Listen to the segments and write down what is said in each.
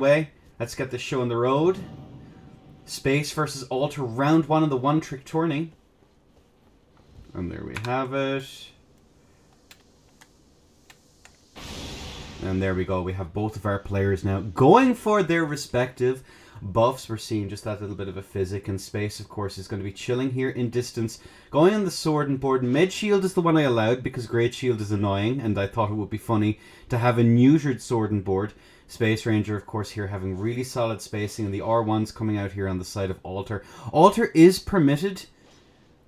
way. Let's get this show on the road. Space versus Alter, round 1 of the one-trick tourney. And there we have it. And there we go. We have both of our players now going for their respective buffs. We're seeing just that little bit of a physic, and Space, of course, is going to be chilling here in distance. Going on the sword and board. Mid shield is the one I allowed because great shield is annoying, and I thought it would be funny to have a neutered sword and board. Space Ranger, of course, here having really solid spacing, and the R1's coming out here on the side of Alter. Alter is permitted,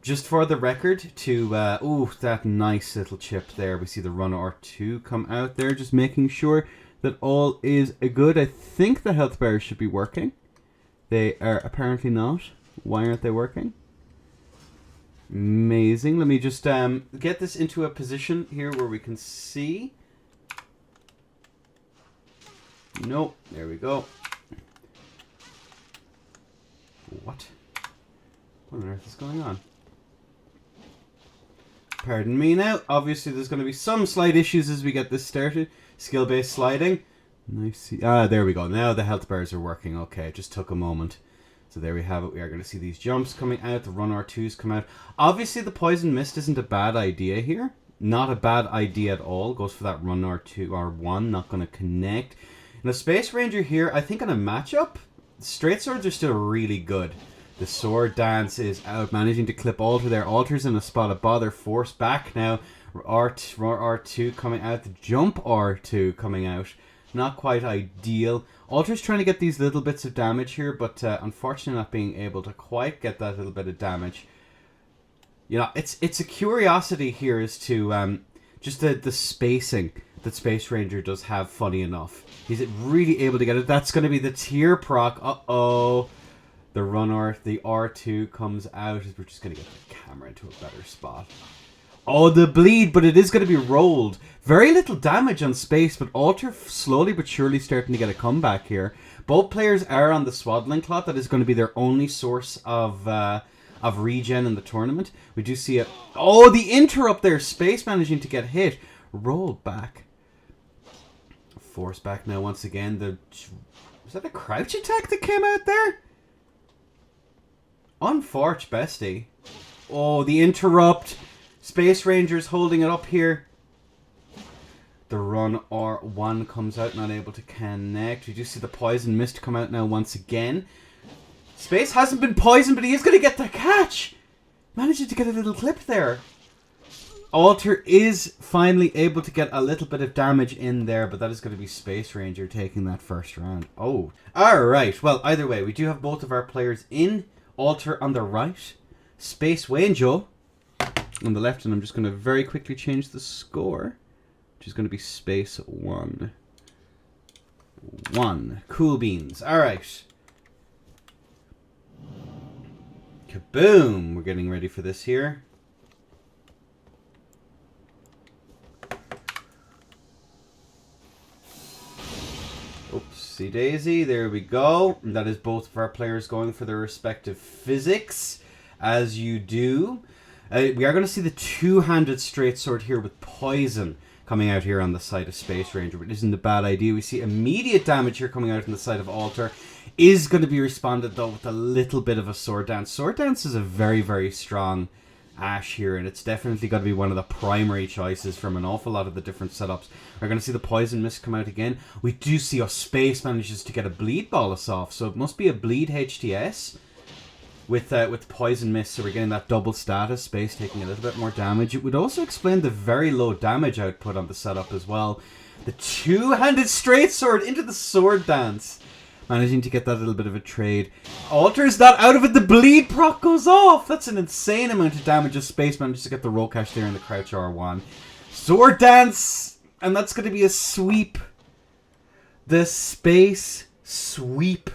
just for the record, to... ooh, that nice little chip there. We see the Run R2 come out there, just making sure that all is good. I think the health bars should be working. They are apparently not. Why aren't they working? Amazing. Let me just get this into a position here where we can see... Nope. There we go. What? What on earth is going on? Pardon me now. Obviously, there's going to be some slight issues as we get this started. Skill-based sliding. Nice. Ah, there we go. Now the health bars are working. Okay, it just took a moment. So there we have it. We are going to see these jumps coming out. The Run R2s come out. Obviously, the Poison Mist isn't a bad idea here. Not a bad idea at all. Goes for that Run R2, R1. Not going to connect. Now, Space Ranger here, I think on a matchup, straight swords are still really good. The sword dance is out, managing to clip Alter there. Alter's in a spot of bother, forced back now. R2 coming out, the jump R2 coming out. Not quite ideal. Alter's trying to get these little bits of damage here, but unfortunately not being able to quite get that little bit of damage. You know, it's a curiosity here as to just the spacing that Space Ranger does have, funny enough. Is it really able to get it? That's going to be the tier proc. Uh-oh. The the R2 comes out. We're just going to get the camera into a better spot. Oh, the bleed, but it is going to be rolled. Very little damage on Space, but Alter slowly but surely starting to get a comeback here. Both players are on the Swaddling Cloth. That is going to be their only source of regen in the tournament. We do see it. Oh, the interrupt there. Space managing to get hit. Rolled back. Force back now once again. Was that a crouch attack that came out there? Unfortunate, bestie. Oh, the interrupt. Space Ranger's holding it up here. The Run R1 comes out, not able to connect. We do see the Poison Mist come out now once again. Space hasn't been poisoned, but he is going to get the catch. Managing to get a little clip there. Alter is finally able to get a little bit of damage in there, but that is going to be Space Ranger taking that first round. Oh, alright. Well, either way, we do have both of our players in. Alter on the right. Space Ranger on the left, and I'm just going to very quickly change the score, which is going to be Space 1. Cool beans. Alright. Kaboom! We're getting ready for this here. Oopsie daisy, there we go. And that is both of our players going for their respective physics, as you do. We are going to see the two-handed straight sword here with poison coming out here on the side of Space Ranger, but isn't a bad idea. We see immediate damage here coming out on the side of Alter. Is going to be responded, though, with a little bit of a sword dance. Sword dance is a very, very strong Ash here, and it's definitely going to be one of the primary choices from an awful lot of the different setups. We're going to see the Poison Mist come out again. We do see our Space manages to get a Bleed Bolus off, so it must be a Bleed HTS with Poison Mist, so we're getting that double status. Space taking a little bit more damage. It would also explain the very low damage output on the setup as well. The two-handed straight sword into the sword dance. Managing to get that little bit of a trade. Alter's not out of it. The bleed proc goes off. That's an insane amount of damage. As Space manages to get the roll cash there in the crouch R1. Sword dance. And that's going to be a sweep. The Space sweep.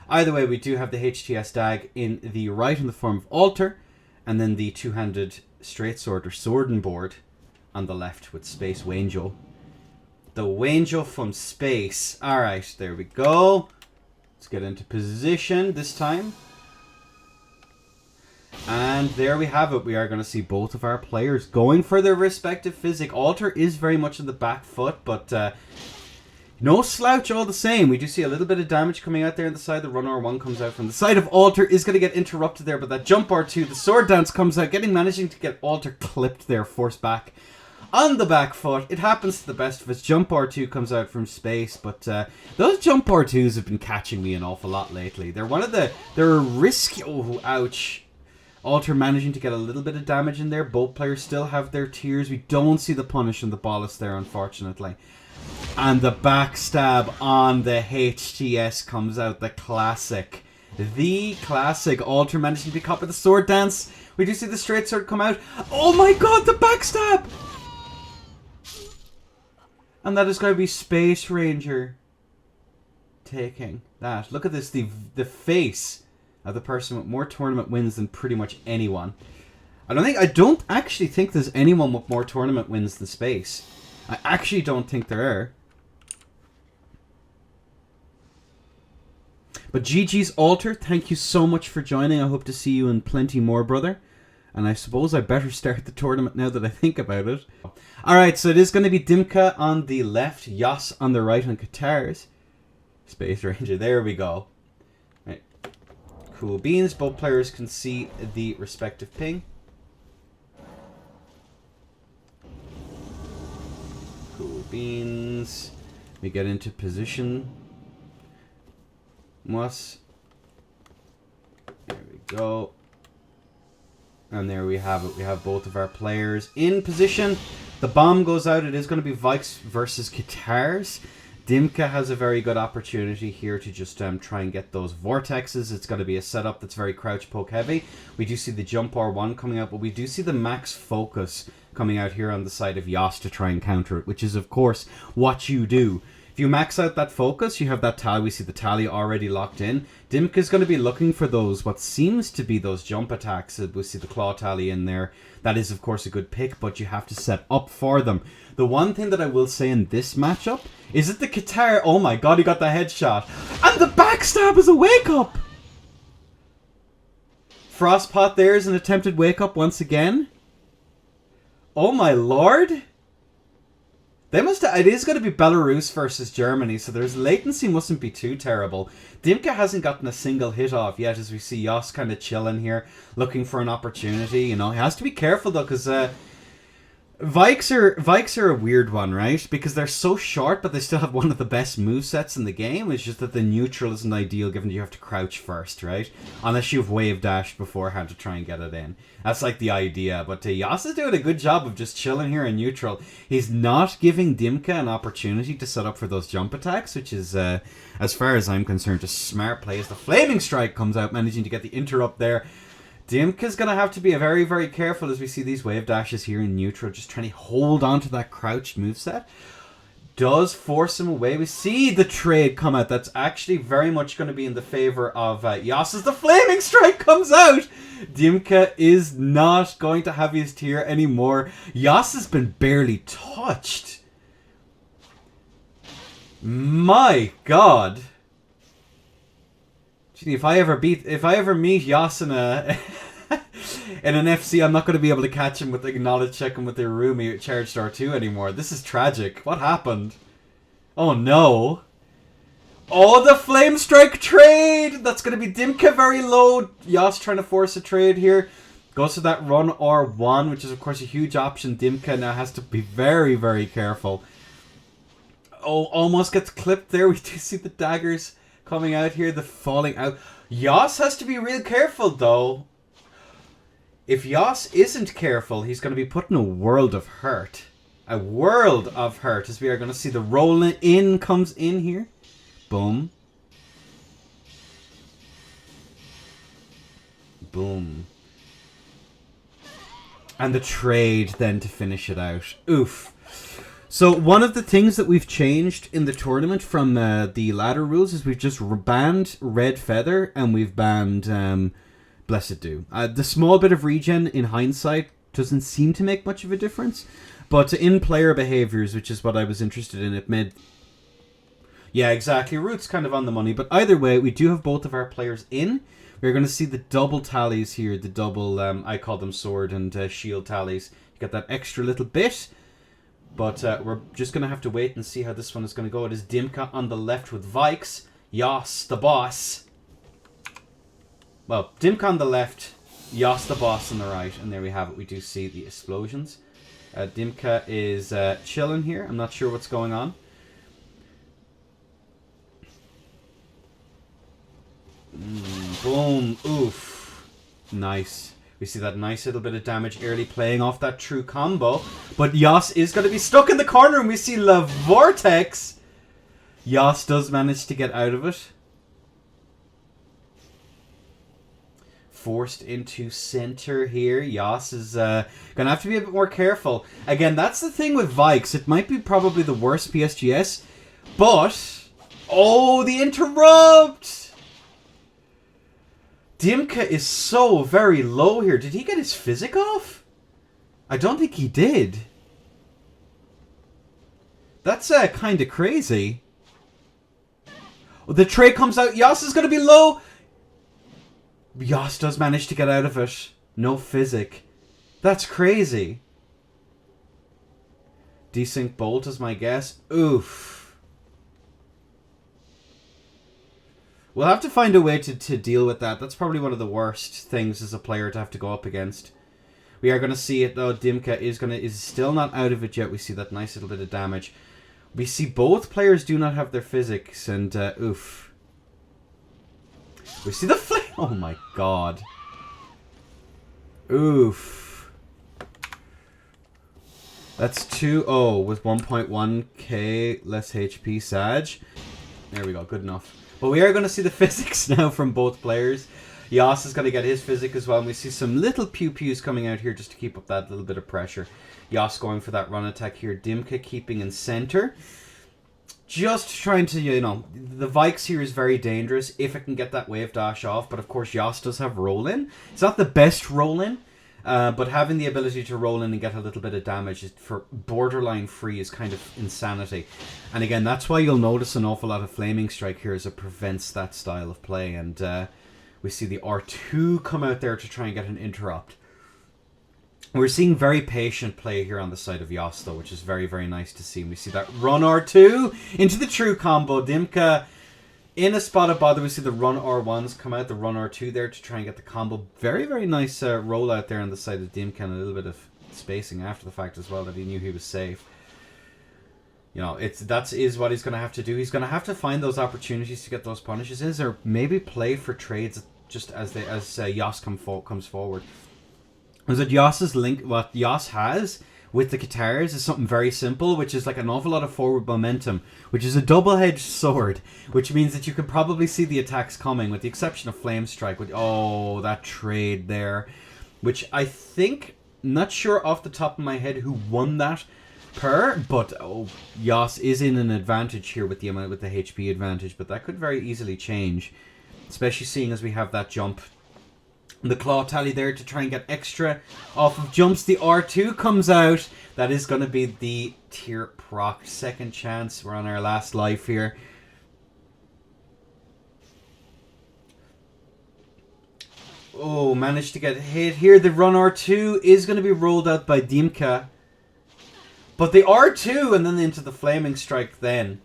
Either way, we do have the HTS dag in the right in the form of Alter. And then the two-handed straight sword or sword and board on the left with Space Wanjo. The Wanjo from Space. Alright, there we go. Let's get into position this time. And there we have it. We are going to see both of our players going for their respective physic. Alter is very much on the back foot, but No slouch all the same. We do see a little bit of damage coming out there on the side. The run R1 comes out from the side of Alter. Is going to get interrupted there, but that jump R2, the sword dance comes out, managing to get Alter clipped there, forced back on the back foot. It happens to the best of us. Jump R2 comes out from space, but those jump R2s have been catching me an awful lot lately. They're they're a risky... Oh, ouch. Alter managing to get a little bit of damage in there. Both players still have their tears. We don't see the punish on the Bolus there, unfortunately. And the backstab on the HTS comes out. The classic. The classic. Alter managing to be caught by the sword dance. We do see the straight sword come out. Oh my god, the backstab! And that is going to be Space Ranger taking that. Look at this. The face of the person with more tournament wins than pretty much anyone. I don't actually think there's anyone with more tournament wins than Space. I actually don't think there are. But GG's Alter, thank you so much for joining. I hope to see you in plenty more, brother. And I suppose I better start the tournament now that I think about it. Alright, so it is going to be Dimka on the left, Yas on the right on guitars. Space Ranger, there we go. Right. Cool beans, both players can see the respective ping. Cool beans. We get into position. There we go. And there we have it. We have both of our players in position. The bomb goes out. It is going to be Vikes versus Guitars. Dimka has a very good opportunity here to just try and get those vortexes. It's going to be a setup that's very crouch poke heavy. We do see the jump R1 coming out, but we do see the max focus coming out here on the side of Yas to try and counter it, which is of course what you do. If you max out that focus, you have that tally. We see the tally already locked in. Dimka's going to be looking for those, what seems to be those jump attacks. We see the claw tally in there. That is, of course, a good pick, but you have to set up for them. The one thing that I will say in this matchup is that the guitar... Oh my god, he got the headshot. And the backstab is a wake-up! Frostpot there is an attempted wake-up once again. Oh my lord! They must. It is going to be Belarus versus Germany, so there's latency mustn't be too terrible. Dimka hasn't gotten a single hit off yet, as we see Yas kind of chilling here, looking for an opportunity. You know, he has to be careful though, because Vikes are a weird one, right? Because they're so short, but they still have one of the best movesets in the game. It's just that the neutral isn't ideal, given you have to crouch first, right? Unless you've wave dashed beforehand to try and get it in. That's like the idea. But Yas is doing a good job of just chilling here in neutral. He's not giving Dimka an opportunity to set up for those jump attacks, which is, as far as I'm concerned, just smart play. As the Flaming Strike comes out, managing to get the interrupt there. Dimka's going to have to be very, very careful as we see these wave dashes here in neutral, just trying to hold on to that crouched moveset. Does force him away. We see the trade come out. That's actually very much going to be in the favor of Yas as the Flaming Strike comes out. Dimka is not going to have his tier anymore. Yas has been barely touched. My god. Gee, if I ever meet Yas in an FC, I'm not going to be able to catch him with acknowledge checking with their roomie at Charge Star 2 anymore. This is tragic. What happened? Oh no. Oh, the Flame Strike trade! That's going to be Dimka very low. Yas trying to force a trade here. Goes to that run R1, which is of course a huge option. Dimka now has to be very, very careful. Oh, almost gets clipped there. We do see the daggers coming out here, the falling out. Yas has to be real careful though. If Yas isn't careful, he's going to be put in a world of hurt. A world of hurt, as we are going to see the rolling in comes in here. Boom. Boom. And the trade then to finish it out. Oof. So one of the things that we've changed in the tournament from the ladder rules is we've just banned Red Feather and we've banned Blessed Dew. The small bit of regen in hindsight doesn't seem to make much of a difference, but in player behaviors, which is what I was interested in, it made... Yeah, exactly. Root's kind of on the money, but either way, we do have both of our players in. We're going to see the double tallies here, the double, I call them sword and shield tallies. You get that extra little bit. But we're just going to have to wait and see how this one is going to go. It is Dimka on the left with Vikes. Yas, the boss. Well, Dimka on the left, Yas, the boss on the right. And there we have it. We do see the explosions. Dimka is chilling here. I'm not sure what's going on. Boom. Oof. Nice. We see that nice little bit of damage early playing off that true combo. But Yas is going to be stuck in the corner and we see La Vortex. Yas does manage to get out of it. Forced into center here. Yas is going to have to be a bit more careful. Again, that's the thing with Vikes. It might be probably the worst PSGS. But... oh, the interrupt! Dimka is so very low here. Did he get his physic off? I don't think he did. That's kind of crazy. The tray comes out. Yas is going to be low. Yas does manage to get out of it. No physic. That's crazy. Desync bolt is my guess. Oof. We'll have to find a way to deal with that. That's probably one of the worst things as a player to have to go up against. We are going to see it though. Dimka is still not out of it yet. We see that nice little bit of damage. We see both players do not have their physics and oof. We see the flame. Oh my god. Oof. That's 2-0 with 1.1k less HP Sag. There we go. Good enough. But we are going to see the physics now from both players. Yas is going to get his physic as well. And we see some little pew-pews coming out here just to keep up that little bit of pressure. Yas going for that run attack here. Dimka keeping in center. Just trying to, you know, the Vikes here is very dangerous if it can get that wave dash off. But of course, Yas does have roll-in. It's not the best roll-in. But having the ability to roll in and get a little bit of damage for borderline free is kind of insanity. And again, that's why you'll notice an awful lot of Flaming Strike here as it prevents that style of play. And we see the R2 come out there to try and get an interrupt. We're seeing very patient play here on the side of Yas though, which is very, very nice to see. And we see that run R2 into the true combo. Dimka in a spot of bother. We see the run R1s come out, the run R2 there to try and get the combo. Very, very nice rollout there on the side of Dimka and a little bit of spacing after the fact as well that he knew he was safe. You know, that is what he's going to have to do. He's going to have to find those opportunities to get those punishes in, or maybe play for trades just as Yas comes forward. Because what Yas's link, what Yas has with the guitars is something very simple, which is like an awful lot of forward momentum, which is a double-edged sword, which means that you can probably see the attacks coming, with the exception of Flame Strike. Oh, that trade there, which I think, not sure off the top of my head who won that but Yas is in an advantage here with the HP advantage, but that could very easily change, especially seeing as we have that jump. The claw tally there to try and get extra off of jumps. The R2 comes out. That is going to be the tier proc. Second chance. We're on our last life here. Oh, managed to get hit here. The run R2 is going to be rolled out by Dimka. But the R2 and then into the Flaming Strike then,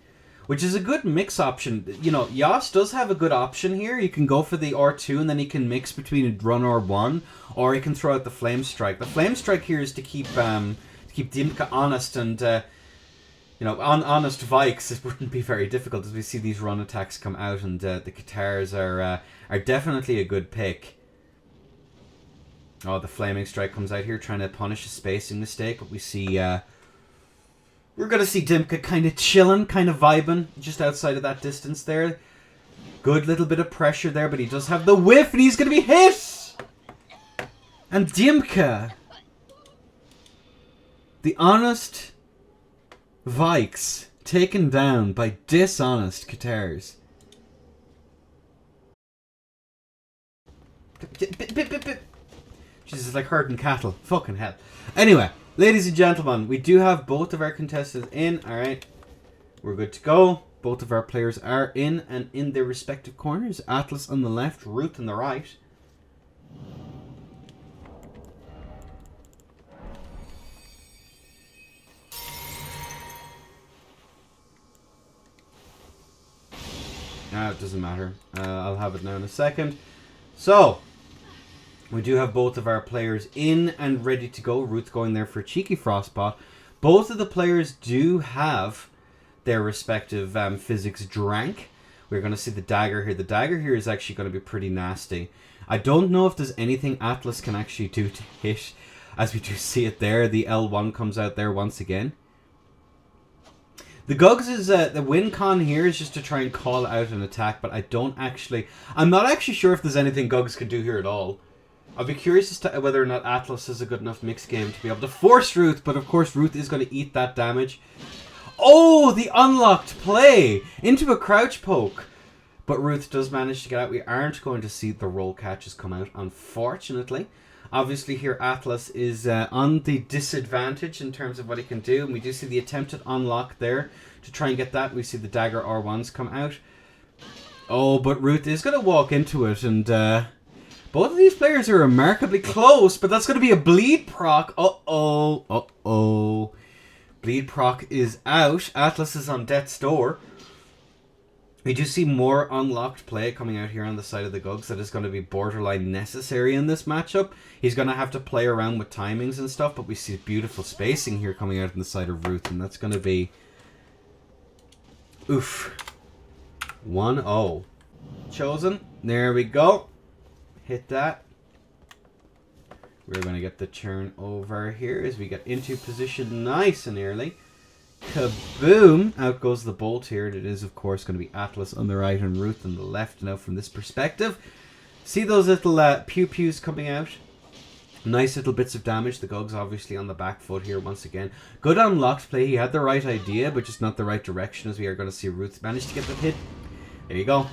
which is a good mix option. You know, Yas does have a good option here. You can go for the R2 and then he can mix between a run R1, or he can throw out the Flame Strike. The Flame Strike here is to keep Dimka honest, and you know, on honest Vikes, it wouldn't be very difficult as we see these run attacks come out, and the guitars are definitely a good pick. Oh, the Flaming Strike comes out here trying to punish a spacing mistake, but we see we're going to see Dimka kind of chilling, kind of vibing, just outside of that distance there. Good little bit of pressure there, but he does have the whiff, and he's going to be hit! And Dimka, the honest Vikes, taken down by dishonest guitars. Jesus, like herding cattle. Fucking hell. Anyway, ladies and gentlemen, we do have both of our contestants in. Alright, we're good to go. Both of our players are in and in their respective corners. Atlas on the left, Ruth on the right. It doesn't matter. I'll have it now in a second. So, we do have both of our players in and ready to go. Ruth going there for a cheeky frostbot. Both of the players do have their respective physics drank. We're going to see the dagger here. The dagger here is actually going to be pretty nasty. I don't know if there's anything Atlas can actually do to hit, as we do see it there. The L1 comes out there once again. The Gugs is, the win con here is just to try and call out an attack, but I'm not actually sure if there's anything Gugs can do here at all. I'll be curious as to whether or not Atlas is a good enough mixed game to be able to force Ruth, but of course Ruth is going to eat that damage. Oh, the unlocked play into a crouch poke. But Ruth does manage to get out. We aren't going to see the roll catches come out, unfortunately. Obviously here Atlas is on the disadvantage in terms of what he can do. And we do see the attempted unlock there to try and get that. We see the dagger R1s come out. Oh, but Ruth is going to walk into it. And both of these players are remarkably close. But that's going to be a bleed proc. Uh-oh. Uh-oh. Bleed proc is out. Atlas is on death's door. We do see more unlocked play coming out here on the side of the Gugs that is going to be borderline necessary in this matchup. He's going to have to play around with timings and stuff, but we see beautiful spacing here coming out on the side of Ruth, and that's going to be... Oof. 1-0. Chosen. There we go. Hit that. We're going to get the turn over here as we get into position nice and early. Kaboom! Out goes the bolt here. It is, of course, going to be Atlas on the right and Ruth on the left. Now, from this perspective, see those little pew-pews coming out? Nice little bits of damage. The Gugs obviously on the back foot here once again. Good unlocked play. He had the right idea, but just not the right direction, as we are going to see Ruth manage to get the hit. There you go.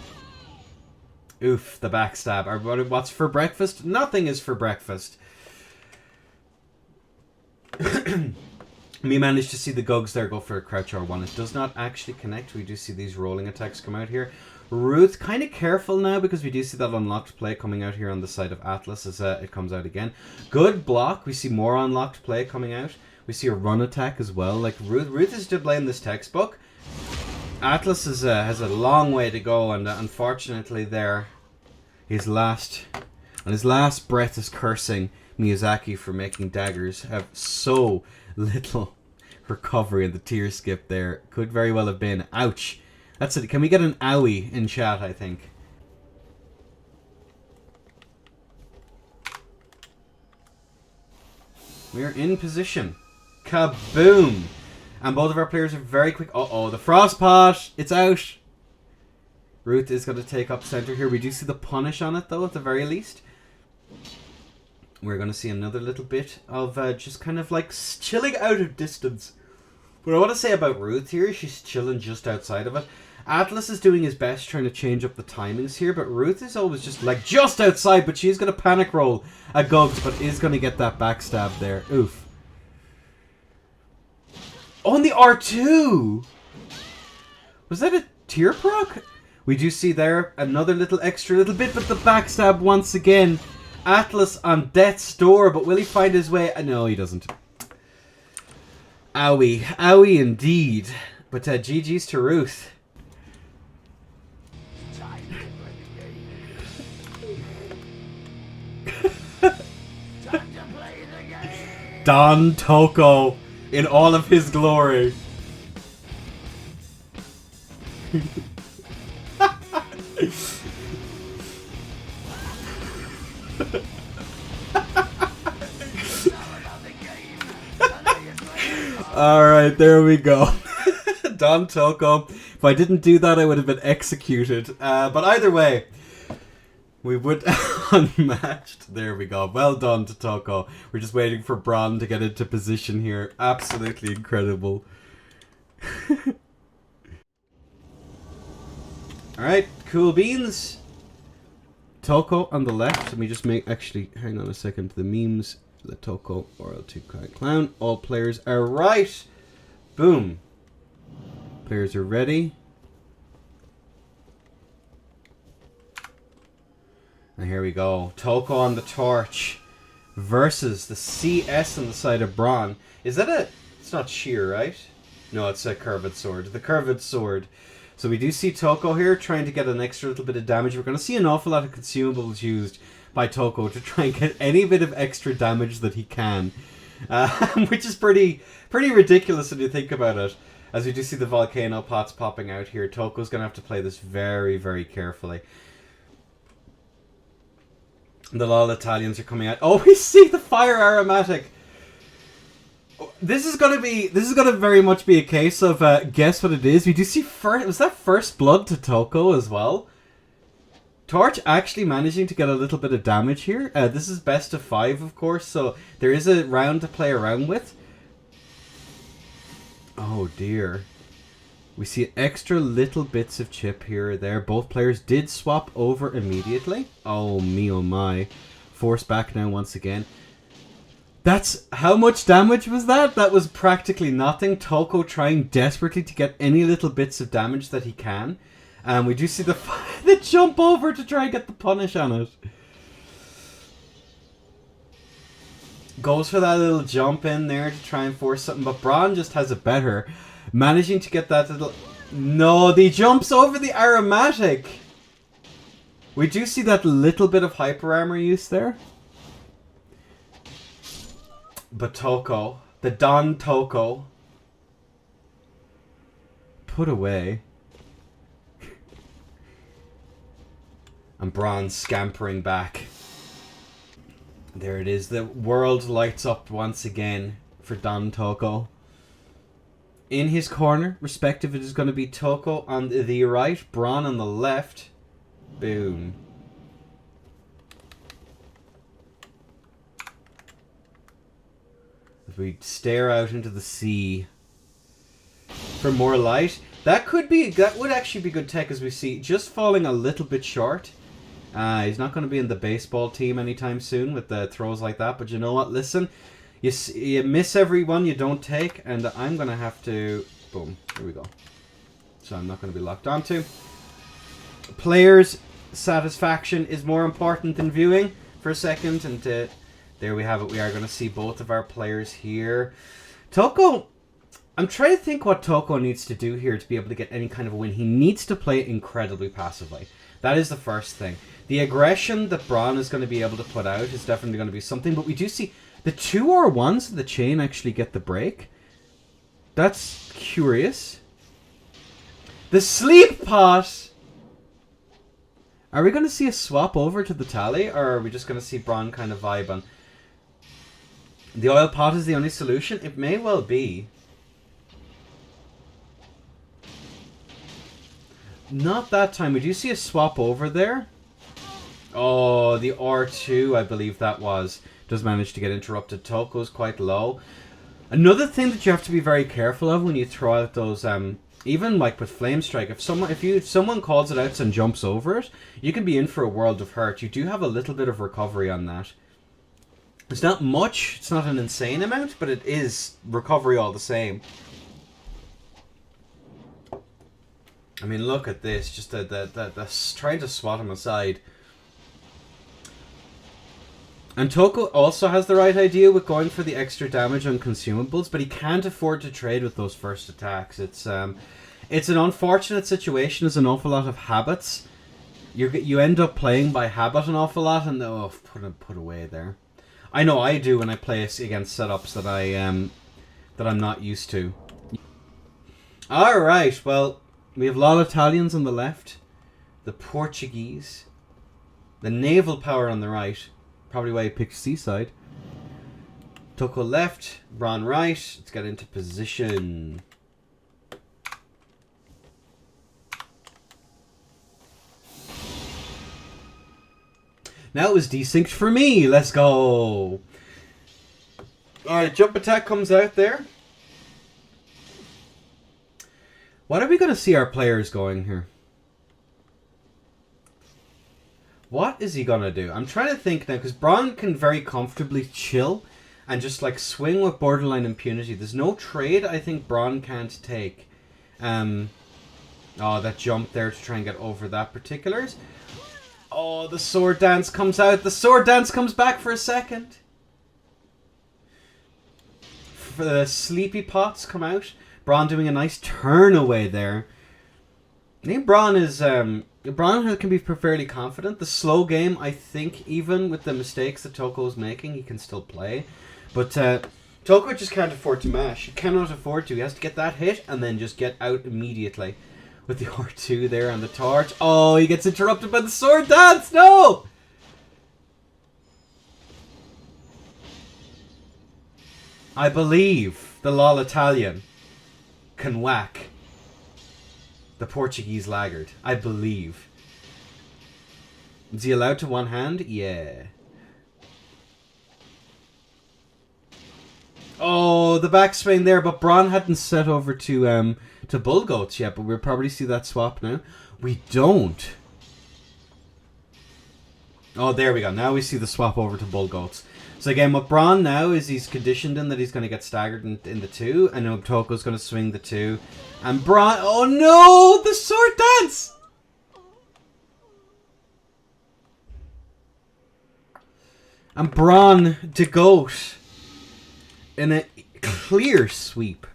Oof, the backstab. What's for breakfast? Nothing is for breakfast. We managed to see the Gugs there go for a crouch R1. It does not actually connect. We do see these rolling attacks come out here. Ruth, kind of careful now because we do see that unlocked play coming out here on the side of Atlas as it comes out again. Good block. We see more unlocked play coming out. We see a run attack as well. Like Ruth is still playing this textbook. Atlas is, has a long way to go, and unfortunately there, his last breath is cursing Miyazaki for making daggers have so little recovery, and the tear skip there could very well have been. Ouch. That's it. Can we get an owie in chat, I think? We're in position. Kaboom! And both of our players are very quick. Uh-oh, the frostpot! It's out! Ruth is going to take up center here. We do see the punish on it, though, at the very least. We're going to see another little bit of just kind of like chilling out of distance. What I want to say about Ruth here, she's chilling just outside of it. Atlas is doing his best trying to change up the timings here, but Ruth is always just like just outside, but she's going to panic roll at Gugs, but is going to get that backstab there. Oof. On the R2! Was that a tear proc? We do see there another extra little bit, but the backstab once again. Atlas on death's door, but will he find his way? No, he doesn't. Owie. Owie indeed. But GG's to Ruth. Don Tocco in all of his glory. Alright, there we go. Don Tocco. If I didn't do that, I would have been executed. But either way, we would unmatched. There we go. Well done to Tocco. We're just waiting for Bron to get into position here. Absolutely incredible. Alright, cool beans. Tocco on the left. Let me just actually, hang on a second. The memes. The Tocco RL2 Clown. All players are right. Boom. Players are ready. And here we go. Tocco on the torch versus the CS on the side of Bron. Is that it's not sheer, right? No, it's a curved sword. The curved sword. So we do see Tocco here trying to get an extra little bit of damage. We're going to see an awful lot of consumables used by Tocco to try and get any bit of extra damage that he can. Which is pretty ridiculous when you think about it. As we do see the volcano pots popping out here, Tocco's going to have to play this very, very carefully. The LOL Italians are coming out. Oh, we see the fire aromatic. This is gonna very much be a case of guess what it is. We do see was that first blood to Tocco as well. Torch actually managing to get a little bit of damage here. This is best of 5, of course, so there is a round to play around with. Oh dear. We see extra little bits of chip here or there. Both players did swap over immediately. Oh me oh my. Force back now once again. That's... how much damage was that? That was practically nothing. Tocco trying desperately to get any little bits of damage that he can. And we do see the jump over to try and get the punish on it. Goes for that little jump in there to try and force something. But Bron just has it better. Managing to get that little... no, he jumps over the aromatic. We do see that little bit of hyper armor use there. But Tocco, the Don Tocco, put away. And Bron scampering back. There it is. The world lights up once again for Don Tocco. In his corner, respective, it is going to be Tocco on the right, Bron on the left. Boom. As we stare out into the sea for more light. That would actually be good tech, as we see. Just falling a little bit short. He's not going to be in the baseball team anytime soon with the throws like that. But you know what? Listen, you miss every one you don't take. And I'm going to have to... boom. Here we go. So I'm not going to be locked onto. Players' satisfaction is more important than viewing for a second. And there we have it. We are going to see both of our players here. Tocco... I'm trying to think what Tocco needs to do here to be able to get any kind of a win. He needs to play incredibly passively. That is the first thing. The aggression that Bron is going to be able to put out is definitely going to be something. But we do see the 2 R1s of the chain actually get the break. That's curious. The sleep pot! Are we going to see a swap over to the tally? Or are we just going to see Bron kind of vibe on? The oil pot is the only solution? It may well be. Not that time. We do see a swap over there. Oh, the R2, I believe that was. Does manage to get interrupted. Tocco's quite low. Another thing that you have to be very careful of when you throw out those, even like with Flame Strike, if someone calls it out and jumps over it, you can be in for a world of hurt. You do have a little bit of recovery on that. It's not much. It's not an insane amount, but it is recovery all the same. I mean, look at this. Just trying to swat him aside. And Tocco also has the right idea with going for the extra damage on consumables, but he can't afford to trade with those first attacks. It's an unfortunate situation. There's an awful lot of habits. You end up playing by habit an awful lot, and oh, put away there. I know I do when I play against setups that I'm not used to. All right, well. We have LOL Italians on the left, the Portuguese, the naval power on the right, probably why he picked Seaside. Tocco left, Bron right. Let's get into position. Now it was desynced for me. Let's go. Alright, jump attack comes out there. What are we going to see our players going here? What is he going to do? I'm trying to think now, because Bron can very comfortably chill and just like swing with borderline impunity. There's no trade I think Bron can't take. Oh, that jump there to try and get over that particulars. Oh, the sword dance comes out. The sword dance comes back for a second. For the sleepy pots come out. Bron doing a nice turn away there. I think Bron is Bron can be fairly confident. The slow game, I think, even with the mistakes that Tocco is making, he can still play. But Tocco just can't afford to mash. He cannot afford to. He has to get that hit and then just get out immediately. With the R2 there on the torch. Oh, he gets interrupted by the sword dance. No! I believe the LOL Italian can whack the Portuguese laggard. I believe. Is he allowed to one hand? Yeah. Oh, the backswing there, but Bron hadn't set over to Bull Goats yet, but we'll probably see that swap now. We don't. Oh, there we go. Now we see the swap over to Bull Goats. So again, what Bron now is he's conditioned in that he's going to get staggered in the 2. I know Tocco's going to swing the 2. And Bron... Oh no! The sword dance! And Bron to Goat in a clear sweep.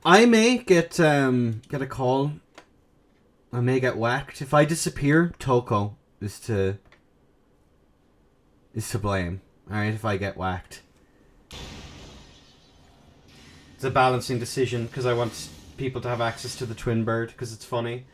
I may get a call. I may get whacked. If I disappear, Tocco is to blame. Alright, if I get whacked. It's a balancing decision because I want people to have access to the twin bird because it's funny.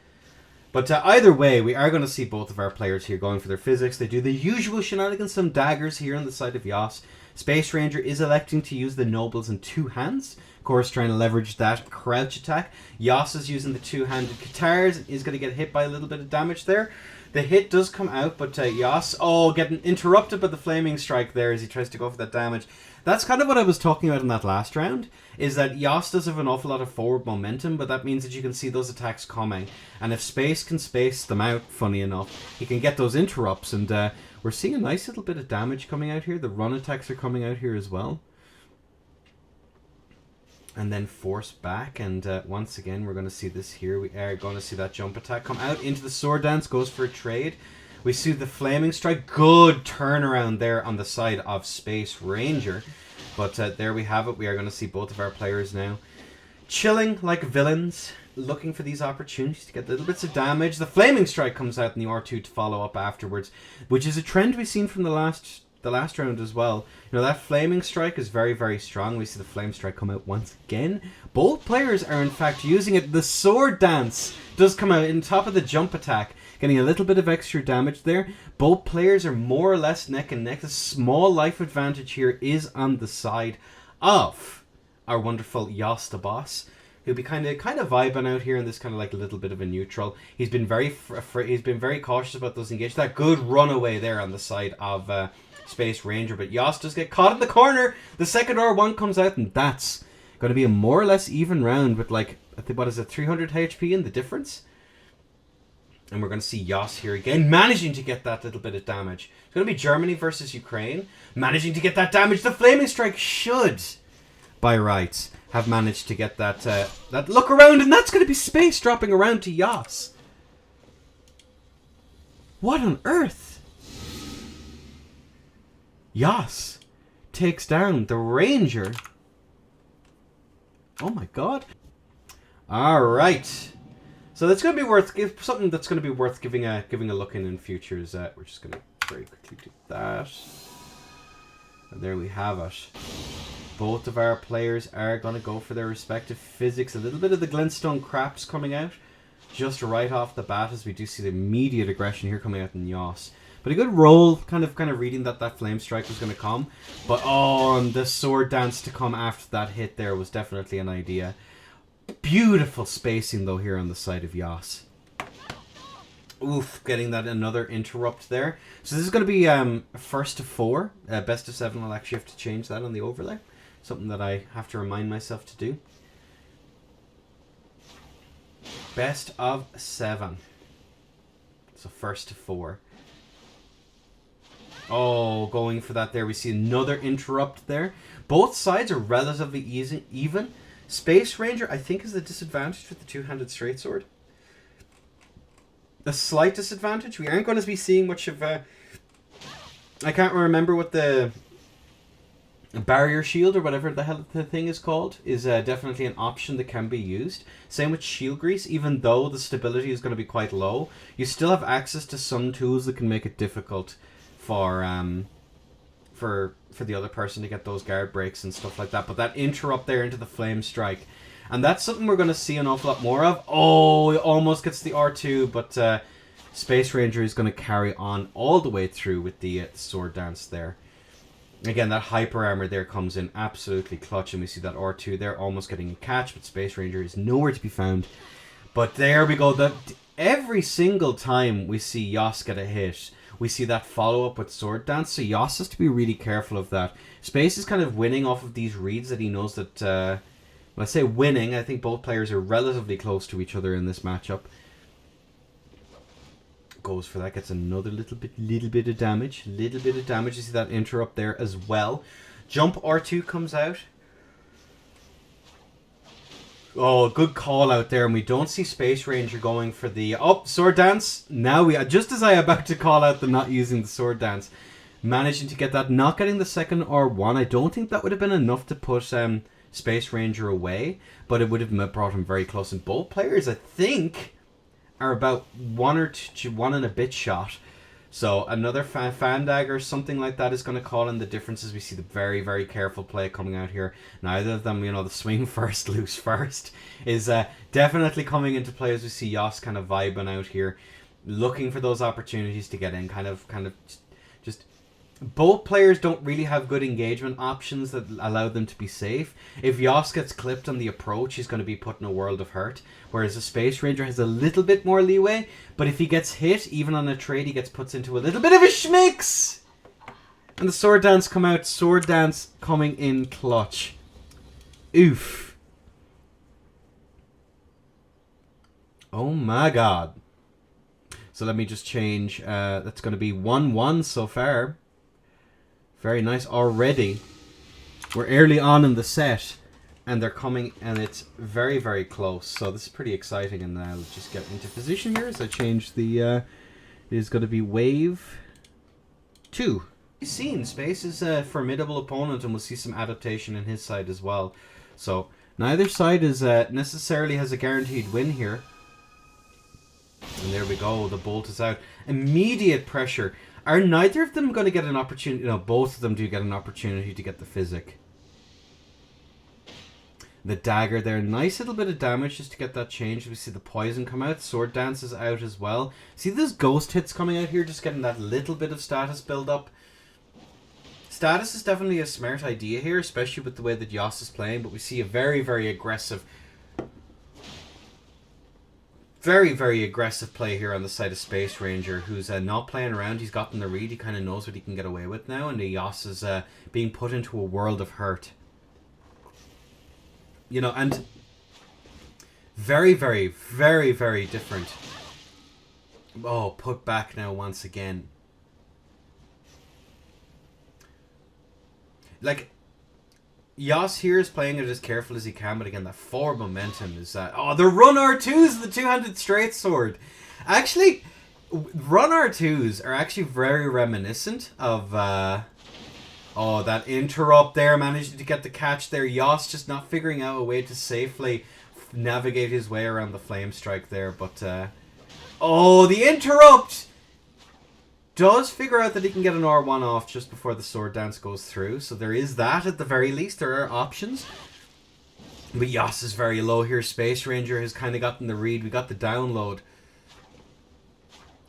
But either way, we are going to see both of our players here going for their physics. They do the usual shenanigans, some daggers here on the side of Yas. Space Ranger is electing to use the nobles in 2 hands. Of course, trying to leverage that crouch attack. Yas is using the 2-handed guitars and is going to get hit by a little bit of damage there. The hit does come out, but Yas, getting interrupted by the flaming strike there as he tries to go for that damage. That's kind of what I was talking about in that last round, is that Yas does have an awful lot of forward momentum, but that means that you can see those attacks coming. And if Space can space them out, funny enough, he can get those interrupts, and we're seeing a nice little bit of damage coming out here. The run attacks are coming out here as well. And then force back, and once again we're going to see this here. We are going to see that jump attack come out into the sword dance, goes for a trade. We see the flaming strike. Good turnaround there on the side of Space Ranger. But there we have it. We are going to see both of our players now chilling like villains, looking for these opportunities to get little bits of damage. The flaming strike comes out in the R2 to follow up afterwards, which is a trend we've seen from the last round as well. You know, that flaming strike is very, very strong. We see the flame strike come out once again. Both players are in fact using it. The sword dance does come out in top of the jump attack, getting a little bit of extra damage there. Both players are more or less neck and neck. The small life advantage here is on the side of our wonderful Yas the boss, who'll be kind of vibing out here in this kind of like a little bit of a neutral. He's been very cautious about those engagements. That good runaway there on the side of Space Ranger, but Yas does get caught in the corner. The second R1 comes out, and that's going to be a more or less even round with, like, I think, what is it, 300 HP in the difference? And we're going to see Yas here again, managing to get that little bit of damage. It's going to be Germany versus Ukraine, managing to get that damage. The flaming strike should, by rights, have managed to get that that look around, and that's going to be Space dropping around to Yas. What on earth? Yas takes down the Ranger. Oh my god. Alright. So that's going to be something that's going to be worth giving a look in futures. We're just going to very quickly do that. And there we have it. Both of our players are going to go for their respective physics. A little bit of the glintstone craps coming out just right off the bat, as we do see the immediate aggression here coming out in Yas. But a good roll, kind of reading that flame strike was going to come. But and the sword dance to come after that hit there was definitely an idea. Beautiful spacing though here on the side of Yas. Oof, getting that another interrupt there. So this is going to be first to 4. Best of 7, I'll actually have to change that on the overlay. Something that I have to remind myself to do. Best of 7. So first to 4. Oh, going for that there. We see another interrupt there. Both sides are relatively even. Space Ranger, I think, is the disadvantage with the 2-handed straight sword. A slight disadvantage. We aren't going to be seeing much of... I can't remember what the barrier shield, or whatever the hell the thing is called, is definitely an option that can be used. Same with shield grease. Even though the stability is going to be quite low, you still have access to some tools that can make it difficult for the other person to get those guard breaks and stuff like that. But that interrupt there into the flame strike, and that's something we're going to see an awful lot more of. Oh, it almost gets the R2, but Space Ranger is going to carry on all the way through with the sword dance there. Again, that hyper armor there comes in absolutely clutch, and we see that R2 there almost getting a catch, but Space Ranger is nowhere to be found. But there we go. Every single time we see Yos get a hit, we see that follow-up with sword dance, so Yos has to be really careful of that. Space is kind of winning off of these reads that he knows that... when I say winning, I think both players are relatively close to each other in this matchup. Goes for that, gets another little bit of damage. You see that interrupt there as well. Jump R2 comes out. Oh, good call out there, and we don't see Space Ranger going for the sword dance. Now just as I about to call out the not using the sword dance, managing to get that, not getting the second R1. I don't think that would have been enough to put Space Ranger away, but it would have brought him very close. And both players, I think, are about one and a bit shot. So another fan dagger, something like that, is going to call in the differences. We see the very, very careful play coming out here. Neither of them, the swing first, loose first, is definitely coming into play as we see Yos kind of vibing out here, looking for those opportunities to get in, kind of just... Both players don't really have good engagement options that allow them to be safe. If Yos gets clipped on the approach, he's going to be put in a world of hurt. Whereas a Space Ranger has a little bit more leeway. But if he gets hit, even on a trade, he gets put into a little bit of a schmicks. And the sword dance come out. Sword dance coming in clutch. Oof. Oh my god. So let me just change. That's going to be 1-1 so far. Very nice already. We're early on in the set, and they're coming, and it's very, very close. So this is pretty exciting, and I'll just get into position here as I change the... it is going to be wave 2. You've seen Space is a formidable opponent, and we'll see some adaptation in his side as well. So neither side is necessarily has a guaranteed win here. And there we go. The bolt is out. Immediate pressure. Are neither of them going to get an opportunity? No, both of them do get an opportunity to get the physic. The dagger there. Nice little bit of damage just to get that change. We see the poison come out. Sword dance is out as well. See those ghost hits coming out here, just getting that little bit of status build up. Status is definitely a smart idea here, especially with the way that Yos is playing. But we see a very, very aggressive... Very, very aggressive play here on the side of Space Ranger, who's not playing around. He's gotten the read. He kind of knows what he can get away with now, and the Yos is being put into a world of hurt. And very, very, very, very different. Oh, put back now once again. Like... Yos here is playing it as careful as he can, but again, that forward momentum is... the run R2s, the two-handed straight sword. Actually, run R2s are actually very reminiscent of... that interrupt there, managing to get the catch there. Yos just not figuring out a way to safely navigate his way around the flame strike there, but... the interrupt! Does figure out that he can get an R1 off just before the sword dance goes through. So there is that at the very least. There are options. But Yos is very low here. Space Ranger has kind of gotten the read. We got the download.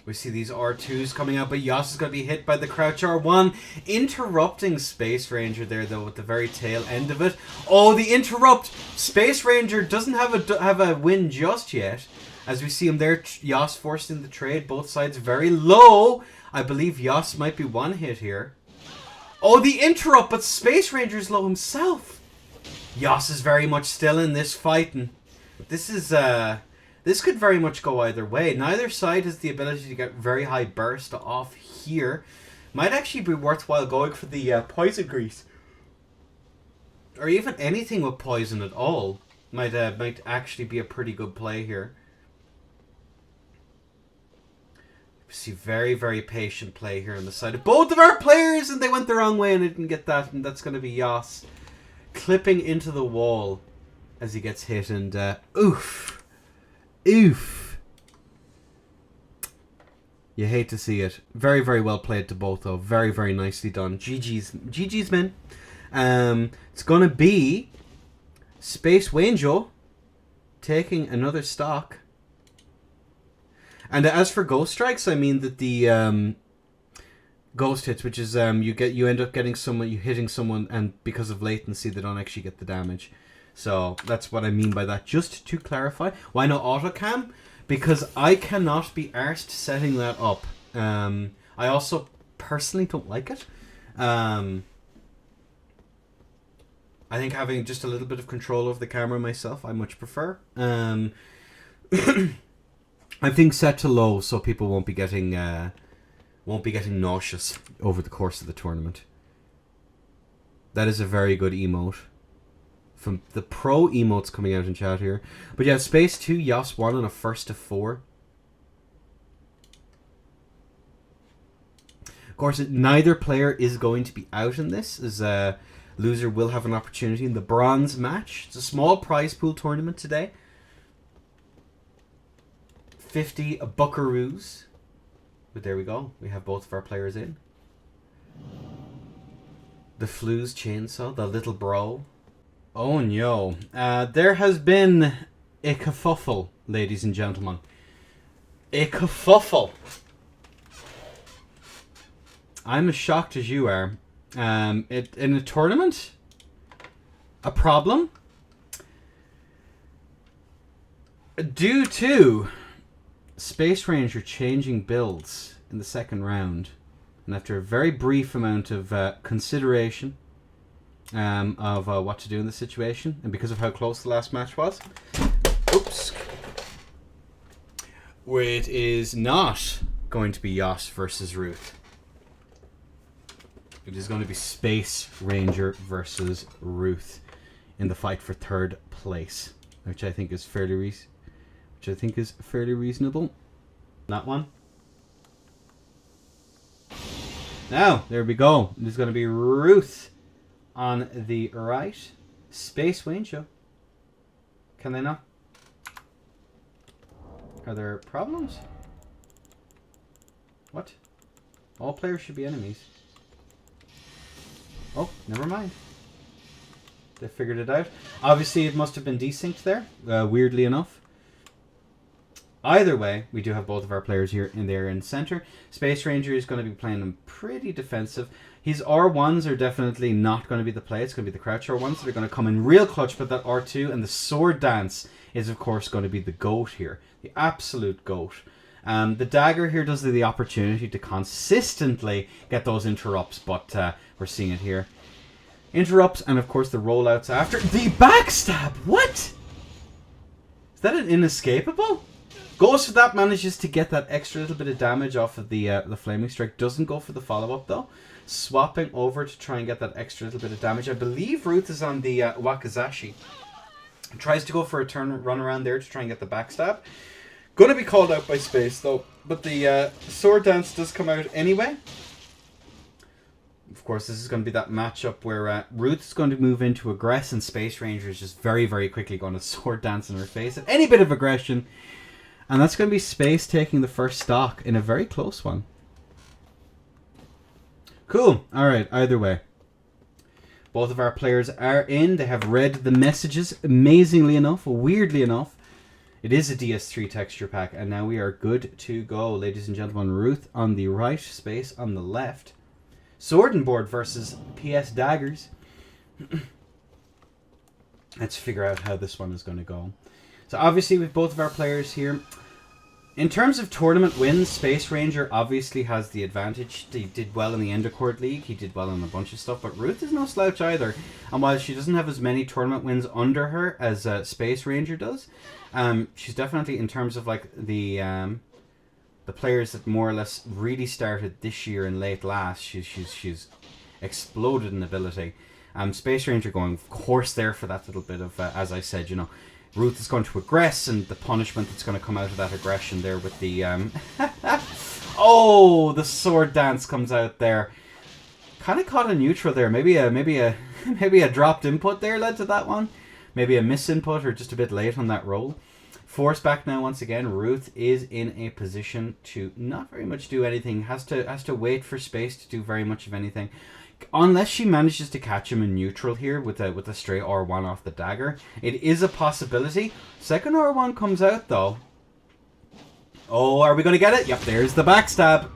We see these R2s coming out, but Yos is going to be hit by the crouch R1. Interrupting Space Ranger there, though, at the very tail end of it. Oh, the interrupt! Space Ranger doesn't have a win just yet. As we see him there, Yos forced in the trade. Both sides very low. I believe Yos might be one hit here. Oh, the interrupt, but Space Ranger's low himself. Yos is very much still in this fight, and this is this could very much go either way. Neither side has the ability to get very high burst off here. Might actually be worthwhile going for the poison grease, or even anything with poison at all. Might actually be a pretty good play here. See, very, very patient play here on the side of both of our players, and they went the wrong way and didn't get that, and that's going to be Yas clipping into the wall as he gets hit, and oof. Oof. You hate to see it. Very, very well played to both, though. Very, very nicely done. GG's, men. It's going to be Space Wanjo taking another stock. And as for ghost strikes, I mean that the ghost hits, which is you end up getting someone, you hitting someone, and because of latency, they don't actually get the damage. So that's what I mean by that. Just to clarify, why no auto cam? Because I cannot be arsed setting that up. I also personally don't like it. I think having just a little bit of control over the camera myself, I much prefer. I think set to low so people won't be getting nauseous over the course of the tournament. That is a very good emote. From the pro emotes coming out in chat here. But yeah, Space 2, Yas 1 on a first to 4. Of course, neither player is going to be out in this, as loser will have an opportunity in the bronze match. It's a small prize pool tournament today. 50 buckaroos. But there we go. We have both of our players in. The Flu's chainsaw, the little bro. Oh no. There has been a kerfuffle, ladies and gentlemen. A kerfuffle. I'm as shocked as you are. In a tournament? A problem? Due to Space Ranger changing builds in the second round, and after a very brief amount of consideration of what to do in the situation, and because of how close the last match was, oops, it is not going to be Yas versus Ruth. It is going to be Space Ranger versus Ruth in the fight for third place, which I think is fairly reasonable. That one. Now, there we go. There's going to be Ruth on the right. Space Wanjo. Can they not? Are there problems? What? All players should be enemies. Oh, never mind. They figured it out. Obviously, it must have been desynced there, weirdly enough. Either way, we do have both of our players here in there in center. Space Ranger is going to be playing them pretty defensive. His R1s are definitely not going to be the play. It's going to be the crouch R1s that are going to come in real clutch, but that R2 and the sword dance is, of course, going to be the GOAT here. The absolute GOAT. The dagger here does have the opportunity to consistently get those interrupts, but we're seeing it here. Interrupts, and of course the rollouts after. The backstab! What? Is that an inescapable? Goes for that, manages to get that extra little bit of damage off of the flaming strike. Doesn't go for the follow-up though. Swapping over to try and get that extra little bit of damage. I believe Ruth is on the Wakizashi. Tries to go for a run around there to try and get the backstab. Going to be called out by Space though, but the sword dance does come out anyway. Of course, this is going to be that matchup where Ruth's going to move into aggress, and Space Ranger is just very, very quickly going to sword dance in her face at any bit of aggression. And that's going to be Space taking the first stock in a very close one. Cool. Alright, either way. Both of our players are in. They have read the messages, amazingly enough, weirdly enough. It is a DS3 texture pack, and now we are good to go. Ladies and gentlemen, Ruth on the right, Space on the left. Sword and board versus PS daggers. Let's figure out how this one is going to go. So obviously with both of our players here, in terms of tournament wins, Space Ranger obviously has the advantage. He did well in the Endercourt League, he did well in a bunch of stuff, but Ruth is no slouch either. And while she doesn't have as many tournament wins under her as Space Ranger does, she's definitely, in terms of like the players that more or less really started this year and late last, she's exploded in ability. Space Ranger going, of course, there for that little bit of, as I said, you know, Ruth is going to aggress, and the punishment that's going to come out of that aggression there with the... Oh, the sword dance comes out there. Kind of caught a neutral there. Maybe a dropped input there led to that one. Maybe a misinput or just a bit late on that roll. Force back now once again. Ruth is in a position to not very much do anything. Has to wait for space to do very much of anything. Unless she manages to catch him in neutral here with a straight R1 off the dagger. It is a possibility. Second R1 comes out though. Oh, are we going to get it? Yep, there's the backstab.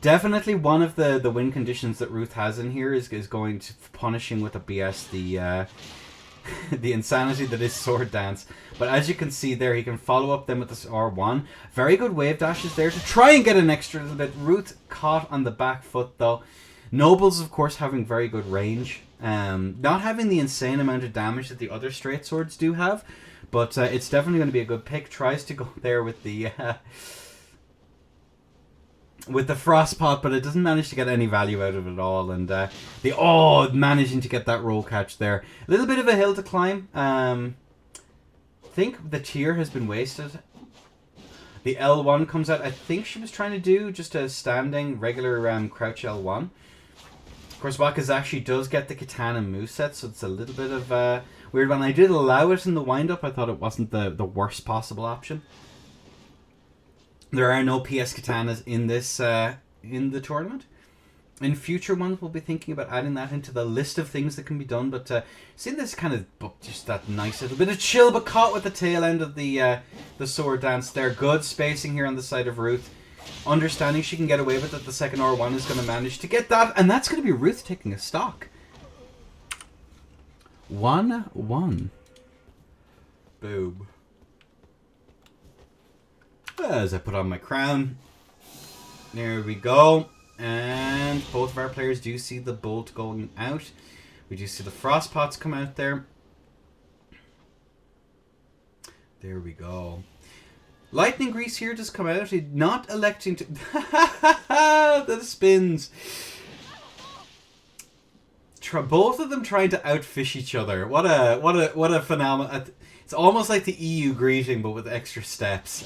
Definitely one of the win conditions that Ruth has in here is going to punishing with a BS the insanity that is sword dance. But as you can see there, he can follow up then with this R1. Very good wave dashes there to try and get an extra little bit. Ruth caught on the back foot though. Nobles, of course, having very good range. Not having the insane amount of damage that the other straight swords do have. But it's definitely going to be a good pick. Tries to go there with the frostpot, but it doesn't manage to get any value out of it at all. And managing to get that roll catch there. A little bit of a hill to climb. I think the tier has been wasted. The L1 comes out. I think she was trying to do just a standing regular crouch L1. Of course, Wakazashi does get the katana moveset, so it's a little bit of a weird one. I did allow it in the wind-up. I thought it wasn't the worst possible option. There are no PS katanas in this in the tournament. In future ones, we'll be thinking about adding that into the list of things that can be done. But seeing this kind of just that nice little bit of chill, but caught with the tail end of the sword dance there. Good spacing here on the side of Ruth. Understanding she can get away with it. The second R1 is going to manage to get that, and that's going to be Ruth taking a stock. 1-1. Boom. As I put on my crown. There we go. And both of our players do see the bolt going out. We do see the frost pots come out there. There we go. Lightning Grease here just come out. He's not electing to... the spins. Both of them trying to outfish each other. What a phenomenon. It's almost like the EU greeting, but with extra steps.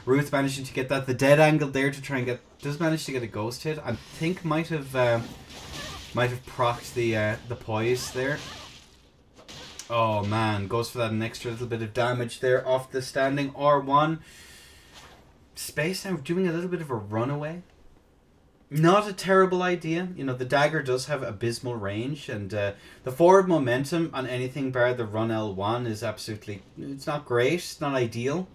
Ruth managing to get that. The dead angle there to try and get... Does manage to get a ghost hit. I think might have procced the poise there. Oh man, goes for that an extra little bit of damage there off the standing R1. Space now doing a little bit of a runaway. Not a terrible idea. You know, the dagger does have abysmal range, and the forward momentum on anything bar the run L1 is absolutely... It's not great, it's not ideal.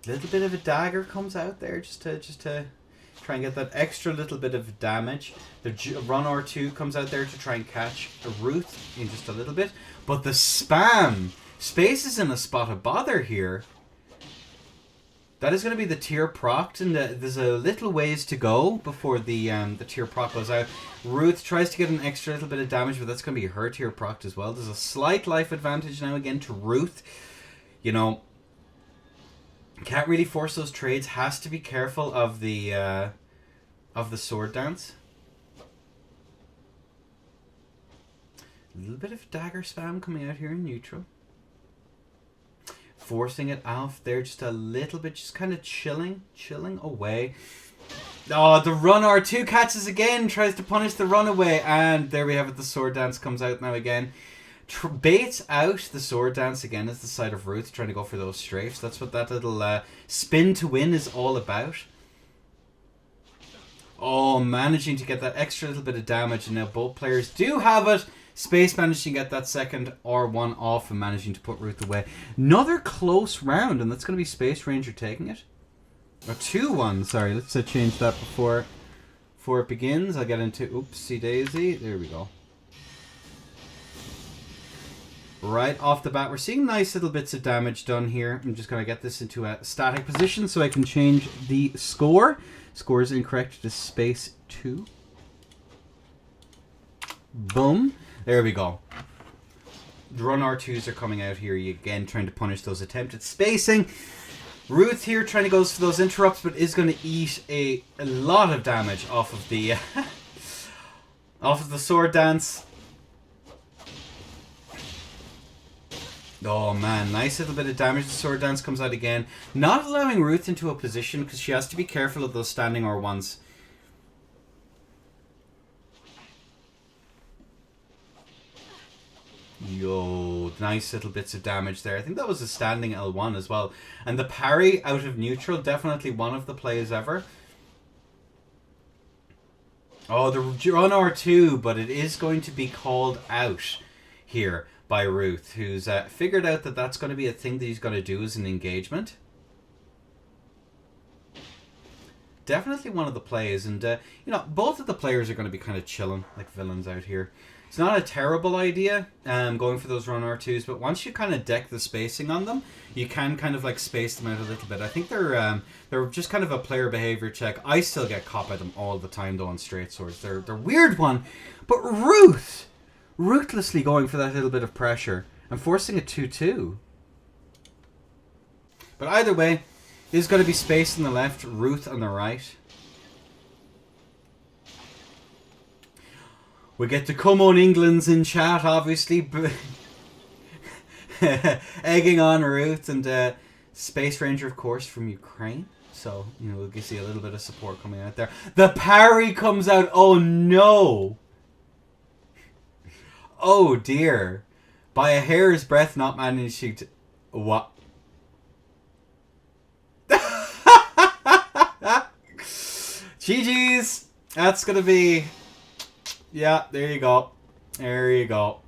A little bit of a dagger comes out there just to try and get that extra little bit of damage. The run R2 comes out there to try and catch a Ruth in just a little bit. But the spam! Space is in a spot of bother here. That is going to be the tier procced, and there's a little ways to go before the tier proc goes out. Ruth tries to get an extra little bit of damage, but that's going to be her tier procced as well. There's a slight life advantage now again to Ruth. You know, can't really force those trades. Has to be careful of the sword dance. A little bit of dagger spam coming out here in neutral. Forcing it off there just a little bit, just kind of chilling away. Oh, the run R2 catches again, tries to punish the runaway, and there we have it. The sword dance comes out now again. Baits out the sword dance again as the side of Ruth, trying to go for those strafes. That's what that little spin to win is all about. Oh, managing to get that extra little bit of damage, and now both players do have it. Space managing to get that second R1 off and managing to put Ruth away. Another close round, and that's going to be Space Ranger taking it. Or 2-1, sorry. Let's change that before it begins. I'll get into oopsie daisy. There we go. Right off the bat, we're seeing nice little bits of damage done here. I'm just going to get this into a static position so I can change the score. Score is incorrect. It is Space 2. Boom. There we go. Run R2s are coming out here again, trying to punish those attempted spacing. Ruth here trying to go for those interrupts, but is going to eat a lot of damage off of the sword dance. Oh man, nice little bit of damage. The sword dance comes out again. Not allowing Ruth into a position because she has to be careful of those standing R1s. Yo, nice little bits of damage there. I think that was a standing L1 as well. And the parry out of neutral, definitely one of the plays ever. Oh, the run R2, but it is going to be called out here by Ruth, who's figured out that that's going to be a thing that he's going to do as an engagement. Definitely one of the plays, and you know, both of the players are going to be kind of chilling like villains out here. It's not a terrible idea going for those run R2s, but once you kind of deck the spacing on them, you can kind of like space them out a little bit. I think they're just kind of a player behavior check. I still get caught by them all the time though on straight swords. They're weird one, but Ruth ruthlessly going for that little bit of pressure and forcing a 2-2. But either way, there's going to be space on the left, Ruth on the right. We get to come on England's in chat, obviously. Egging on Ruth and Space Ranger, of course, from Ukraine. So, you know, we'll see a little bit of support coming out there. The parry comes out. Oh, no. Oh, dear. By a hair's breadth, not managing to... What? GG's. That's going to be... Yeah, there you go. There you go.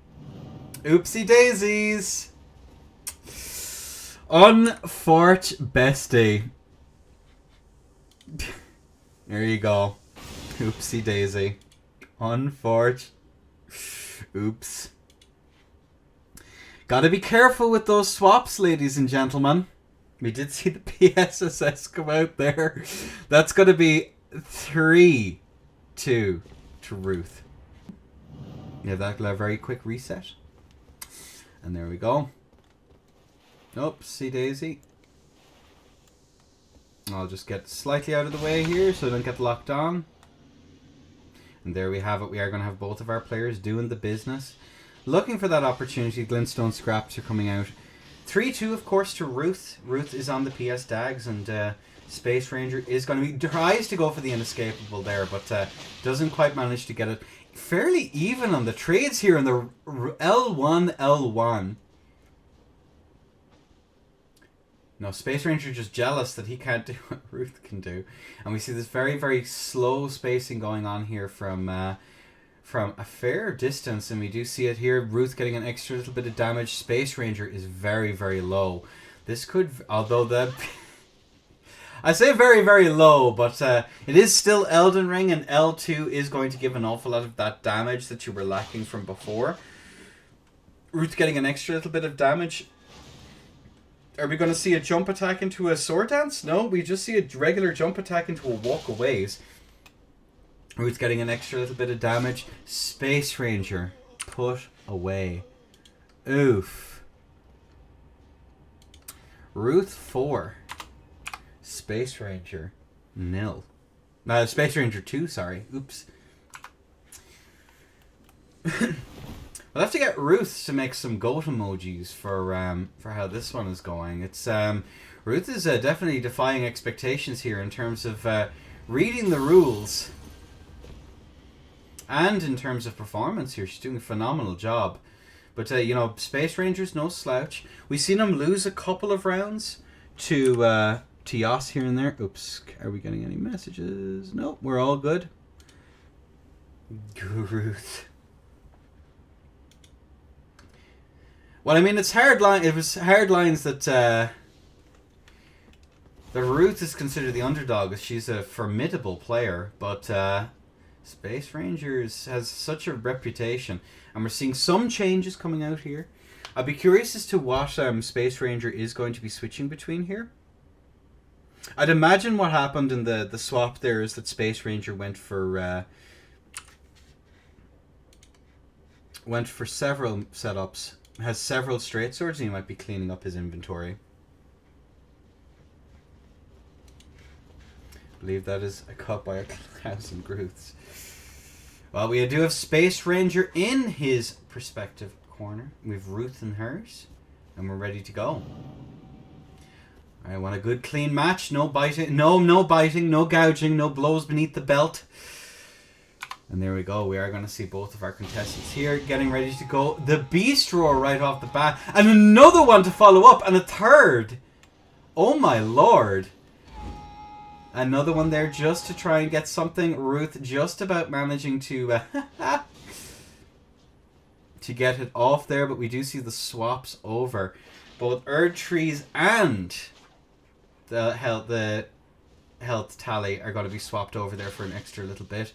Oopsie daisies. Unfort bestie. There you go. Oopsie daisy. Unfort. Oops. Gotta be careful with those swaps, ladies and gentlemen. We did see the PSSS come out there. That's gonna be 3-2 to Ruth. Yeah, that'll have a very quick reset. And there we go. Oopsie daisy. I'll just get slightly out of the way here so I don't get locked on. And there we have it. We are going to have both of our players doing the business. Looking for that opportunity. Glintstone scraps are coming out. 3-2, of course, to Ruth. Ruth is on the PS Dags, and Space Ranger is going to be... Tries to go for the inescapable there, but doesn't quite manage to get it. Fairly even on the trades here in the L1, L1. No, Space Ranger just jealous that he can't do what Ruth can do. And we see this very, very slow spacing going on here from a fair distance. And we do see it here. Ruth getting an extra little bit of damage. Space Ranger is very, very low. This could... Although the... I say very, very low, but it is still Elden Ring, and L2 is going to give an awful lot of that damage that you were lacking from before. Ruth getting an extra little bit of damage. Are we going to see a jump attack into a sword dance? No, we just see a regular jump attack into a walkaways. Ruth getting an extra little bit of damage. Space Ranger put away. Oof. Ruth 4. Space Ranger 0. Space Ranger 2, sorry. Oops. We'll have to get Ruth to make some goat emojis for how this one is going. It's Ruth is definitely defying expectations here in terms of reading the rules and in terms of performance here. She's doing a phenomenal job. But you know, Space Ranger's no slouch. We've seen him lose a couple of rounds to Yas here and there. Oops, are we getting any messages? Nope, we're all good. Ruth. Well, I mean, it's hard line. It was hard lines that the Ruth is considered the underdog. She's a formidable player, but Space Rangers has such a reputation, and we're seeing some changes coming out here. I'd be curious as to what Space Ranger is going to be switching between here. I'd imagine what happened in the swap there is that Space Ranger went for several setups. Has several straight swords, and he might be cleaning up his inventory. I believe that is a cut by 1,000 Ruths. Well, we do have Space Ranger in his perspective corner. We have Ruth in hers. And we're ready to go. I want a good clean match. No biting. No biting. No gouging. No blows beneath the belt. And there we go. We are going to see both of our contestants here getting ready to go. The Beast Roar right off the bat. And another one to follow up. And a third. Oh my lord. Another one there just to try and get something. Ruth just about managing to to get it off there. But we do see the swaps over. Both Erd Trees and the health tally are going to be swapped over there for an extra little bit.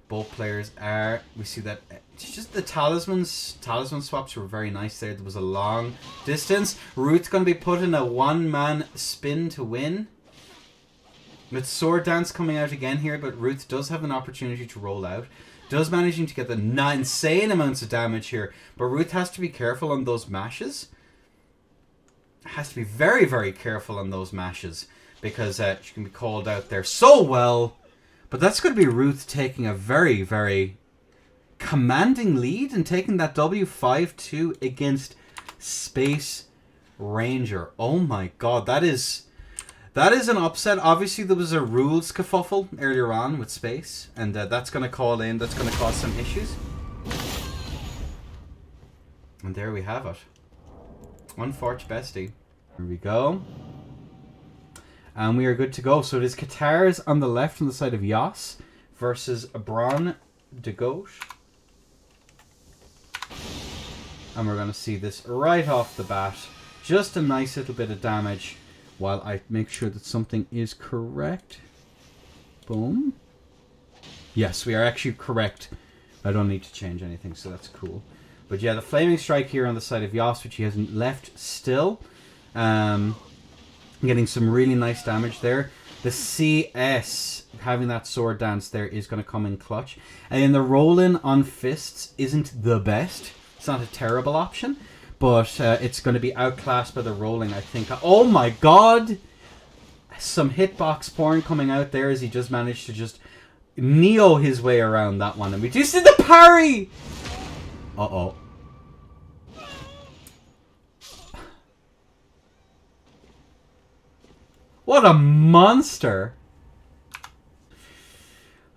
Both players are. We see that it's just the talisman swaps were very nice there. There was a long distance. Ruth's going to be put in a one-man spin to win. With Sword Dance coming out again here, but Ruth does have an opportunity to roll out. Does managing to get the insane amounts of damage here, but Ruth has to be careful on those mashes. Has to be very, very careful on those mashes because she can be called out there so well. But that's going to be Ruth taking a very, very commanding lead and taking that W5-2 against Space Ranger. Oh my god, that is an upset. Obviously, there was a rules kerfuffle earlier on with Space, and that's going to that's going to cause some issues. And there we have it. Unfortunate bestie. Here we go. And we are good to go. So it is Katars on the left on the side of Yas versus Bron Vs. And we're going to see this right off the bat. Just a nice little bit of damage while I make sure that something is correct. Boom. Yes, we are actually correct. I don't need to change anything, so that's cool. But yeah, the Flaming Strike here on the side of Yas, which he hasn't left still. Getting some really nice damage there. The CS, having that Sword Dance there, is going to come in clutch. And then the roll-in on Fists isn't the best. It's not a terrible option. But it's going to be outclassed by the rolling, I think. Oh my god! Some hitbox porn coming out there as he just managed to just Neo his way around that one. And we do see the parry! Uh-oh. What a monster!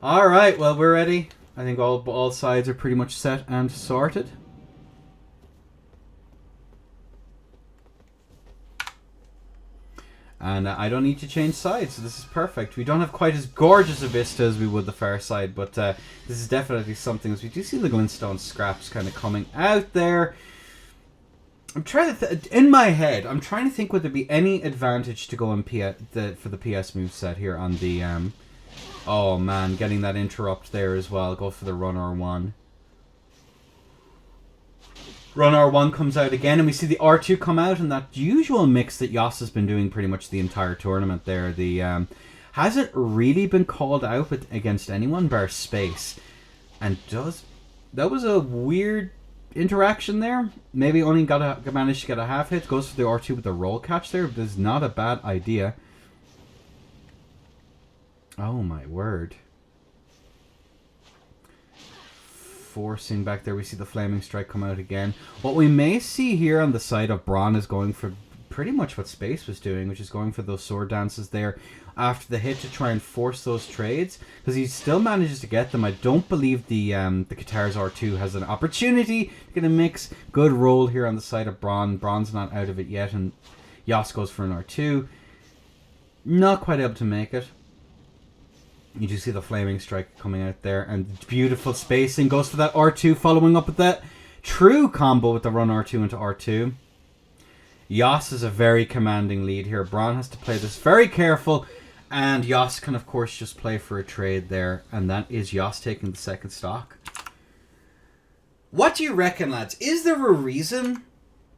Alright, well, we're ready. I think all sides are pretty much set and sorted. And I don't need to change sides, so this is perfect. We don't have quite as gorgeous a vista as we would the far side, but this is definitely something, as we do see the glintstone scraps kind of coming out there. I'm trying to in my head, I'm trying to think would there be any advantage to go in for the PS moveset here on the oh man, getting that interrupt there as well. Go for the run R1. Run R1 comes out again, and we see the R2 come out, and that usual mix that Yas has been doing pretty much the entire tournament there. The hasn't really been called out against anyone bar Space, and that was a weird interaction there. Maybe only managed to get a half hit. Goes for the R2 with the roll catch there. But it's not a bad idea. Oh my word. Forcing back there, we see the Flaming Strike come out again. What we may see here on the side of Bron is going for pretty much what Space was doing, which is going for those sword dances there after the hit to try and force those trades, because he still manages to get them. I don't believe the Katars R2 has an opportunity to get a mix. Good roll here on the side of Bron. Bron's not out of it yet, and Yas goes for an R2. Not quite able to make it. You do see the Flaming Strike coming out there, and beautiful spacing. Goes for that R2, following up with that true combo with the run R2 into R2. Yas is a very commanding lead here. Bron has to play this very careful, and Yas can of course just play for a trade there, and that is Yas taking the second stock. What do you reckon, lads? Is there a reason?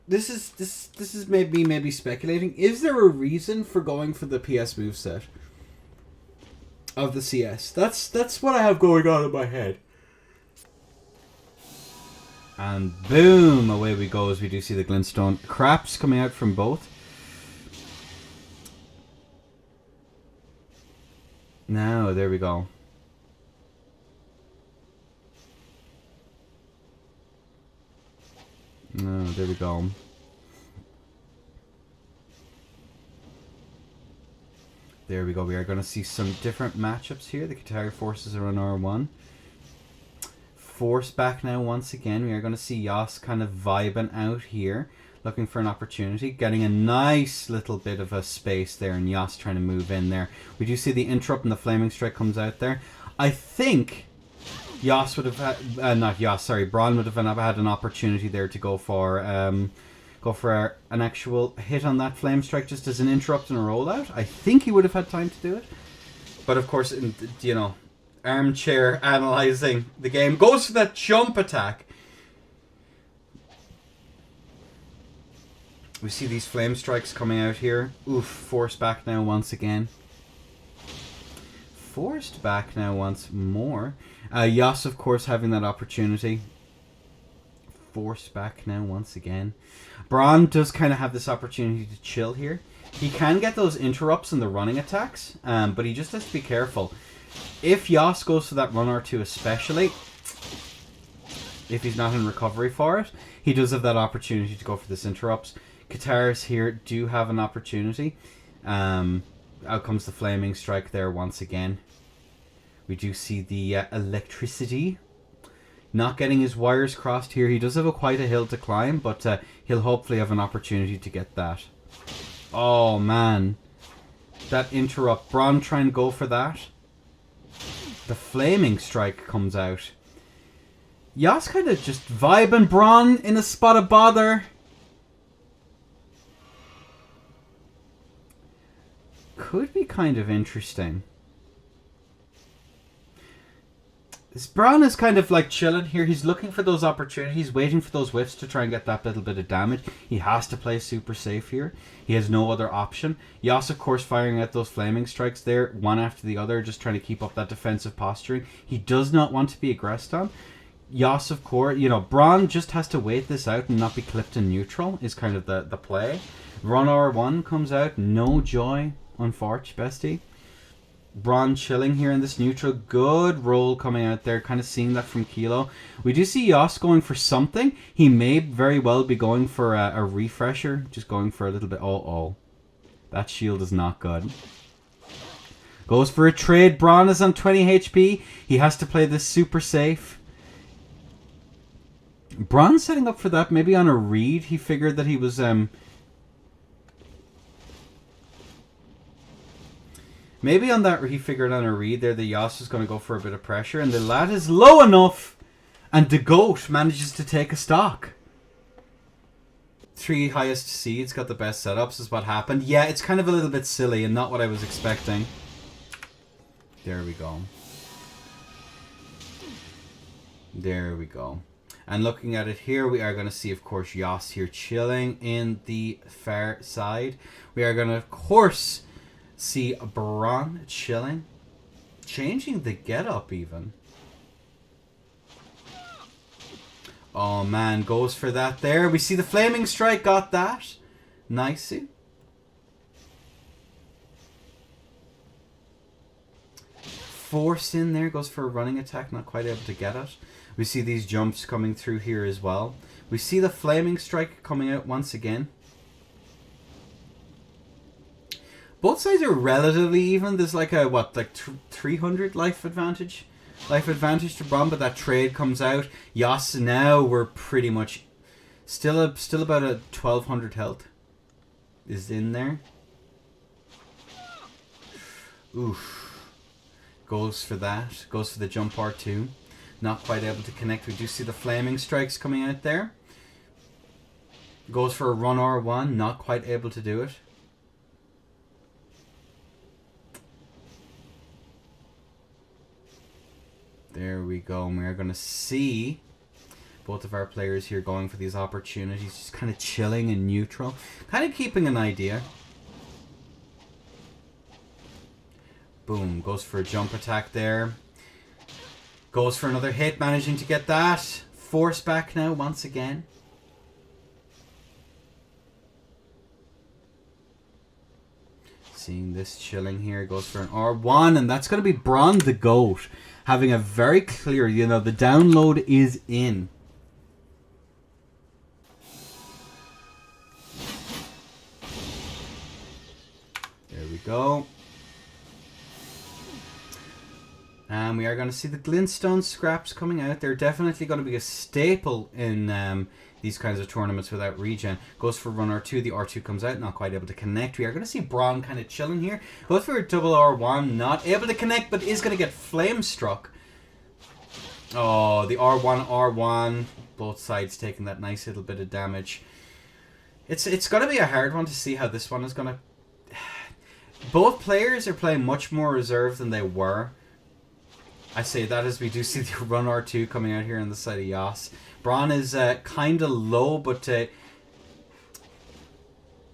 This is maybe speculating. Is there a reason for going for the PS moveset of the CS? That's what I have going on in my head. And boom, away we go as we do see the glintstone craps coming out from both. Now, there we go. No, there we go. There we go. We are going to see some different matchups here. The Qatari forces are on R1. Force back now once again. We are going to see Yas kind of vibing out here, looking for an opportunity, getting a nice little bit of a space there, and Yas trying to move in there. We do see the interrupt and the flaming strike comes out there. I think Yas would have had, not Yas, sorry, Bron would have had an opportunity there to go for an actual hit on that flame strike just as an interrupt and a rollout. I think he would have had time to do it. But of course, you know, armchair analysing the game. Goes for that jump attack. We see these flame strikes coming out here. Oof, forced back now once again. Forced back now once more. Yas, of course, having that opportunity. Forced back now once again. Bron does kind of have this opportunity to chill here. He can get those interrupts and the running attacks, but he just has to be careful. If Yas goes for that run R2 especially, if he's not in recovery for it, he does have that opportunity to go for this interrupts. Qataris here do have an opportunity. Out comes the flaming strike there once again. We do see the electricity. Not getting his wires crossed here. He does have quite a hill to climb, but he'll hopefully have an opportunity to get that. Oh man. That interrupt. Bron trying to go for that. The flaming strike comes out. Yas kind of just vibing Bron in a spot of bother. Could be kind of interesting. This Bron is kind of like chilling here. He's looking for those opportunities, waiting for those whiffs to try and get that little bit of damage. He has to play super safe here. He has no other option. Yas, of course, firing out those flaming strikes there, one after the other, just trying to keep up that defensive posturing. He does not want to be aggressed on. Yas, of course, you know, Bron just has to wait this out and not be clipped in neutral is kind of the play. Run R1 comes out. No joy, unfortunately, bestie. Bron chilling here in this neutral. Good roll coming out there. Kind of seeing that from Kilo. We do see Yas going for something. He may very well be going for a refresher. Just going for a little bit. Oh. That shield is not good. Goes for a trade. Bron is on 20 HP. He has to play this super safe. Bron setting up for that. Maybe on a read. He figured that he was... Maybe on that he figured on a read there the Yas is going to go for a bit of pressure, and the lad is low enough, and the goat manages to take a stock. 3 highest seeds got the best setups is what happened. Yeah, it's kind of a little bit silly and not what I was expecting. There we go. There we go. And looking at it here, we are going to see, of course, Yas here chilling in the far side. We are going to, of course... see Bron chilling, changing the get-up even. Oh man, goes for that there. We see the flaming strike, got that. Nicey. Force in there, goes for a running attack, not quite able to get it. We see these jumps coming through here as well. We see the flaming strike coming out once again. Both sides are relatively even. There's like a, what, like 300 life advantage? Life advantage to Bron, but that trade comes out. Yas, now we're pretty much still about a 1200 health is in there. Oof. Goes for that. Goes for the jump R2. Not quite able to connect. We do see the flaming strikes coming out there. Goes for a run R1. Not quite able to do it. There we go, and we're going to see both of our players here going for these opportunities, just kind of chilling in neutral, kind of keeping an idea. Boom, goes for a jump attack there. Goes for another hit, managing to get that. Force back now once again. Seeing this chilling here, goes for an R1, and that's going to be Bron the GOAT. Having a very clear, you know, the download is in. There we go. And we are going to see the glintstone scraps coming out. They're definitely going to be a staple in these kinds of tournaments without regen. Goes for run R2. The R2 comes out, not quite able to connect. We are going to see Bron kind of chilling here. Goes for a double R1, not able to connect, but is going to get flame struck. Oh, the R1, R1. Both sides taking that nice little bit of damage. It's going to be a hard one to see how this one is going to... Both players are playing much more reserved than they were. I say that as we do see the run R2 coming out here on the side of Yas. Bron is kind of low, but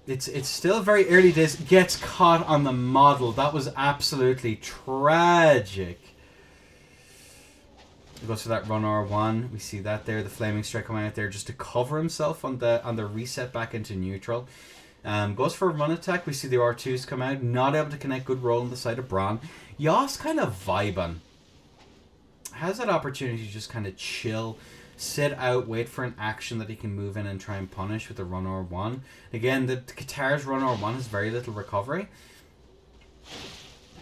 it's still very early days. Gets caught on the model. That was absolutely tragic. He goes for that run R1. We see that there. The flaming strike coming out there just to cover himself on the reset back into neutral. Goes for a run attack. We see the R2s come out. Not able to connect. Good roll on the side of Bron. Yas kind of vibing. Has that opportunity to just kind of chill, sit out, wait for an action that he can move in and try and punish with the run R1. Again, the Qatar's run R1 has very little recovery.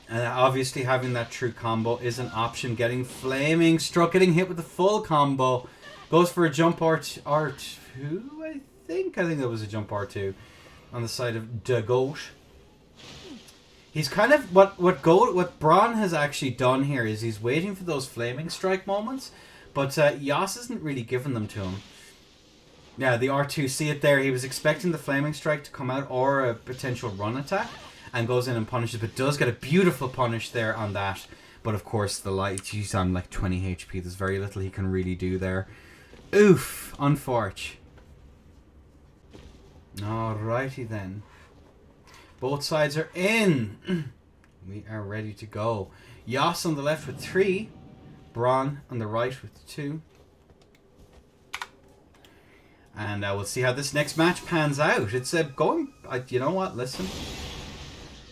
And obviously having that true combo is an option. Getting flaming struck, getting hit with the full combo. Goes for a jump R2, I think that was a jump R2 on the side of De Gauche. He's kind of what Bron has actually done here is he's waiting for those flaming strike moments, but Yas isn't really giving them to him. Yeah, the R2, see it there. He was expecting the flaming strike to come out or a potential run attack, and goes in and punishes, but does get a beautiful punish there on that. But of course, the light, he's on like 20 HP. There's very little he can really do there. Oof, unfortunate. Alrighty then. Both sides are in. We are ready to go. Yas on the left with 3. Bron on the right with 2. And we'll see how this next match pans out. It's going... you know what? Listen.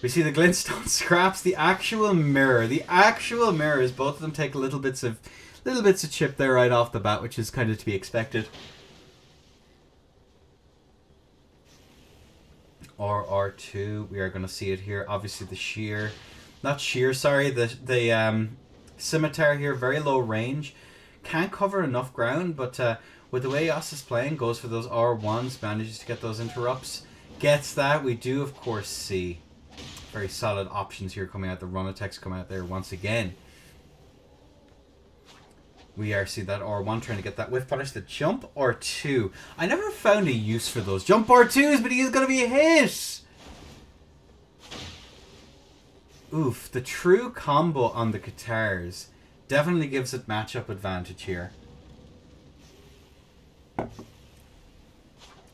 We see the glintstone scraps. The actual mirror. The actual mirrors. Both of them take little bits of chip there right off the bat, which is kind of to be expected. Or R2, we are going to see it here. Obviously the the scimitar here, very low range. Can't cover enough ground, but with the way Yas is playing, goes for those R1s, manages to get those interrupts. Gets that. We do, of course, see very solid options here coming out. The run attacks come out there once again. We are see that R1 trying to get that whiff punish. The jump R2. I never found a use for those jump R2s, but he is going to be hit. Oof. The true combo on the Qatars definitely gives it matchup advantage here.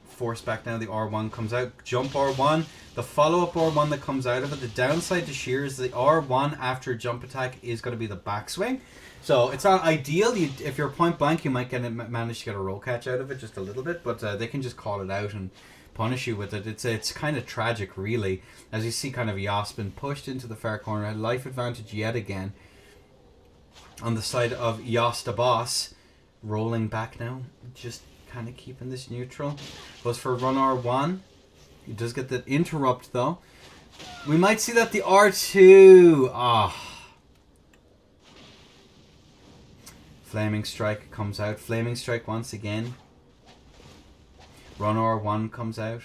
Force back now. The R1 comes out. Jump R1. The follow-up R1 that comes out of it. The downside to Sheer is the R1 after jump attack is going to be the backswing. So it's not ideal. If you're point blank, you might manage to get a roll catch out of it just a little bit, but they can just call it out and punish you with it. It's kind of tragic, really, as you see kind of Yas been pushed into the far corner. Life advantage yet again on the side of Yas the boss. Rolling back now, just kind of keeping this neutral. Goes for run R1. He does get the interrupt though. We might see that the R2. Flaming strike comes out. Flaming strike once again. Run R1 comes out.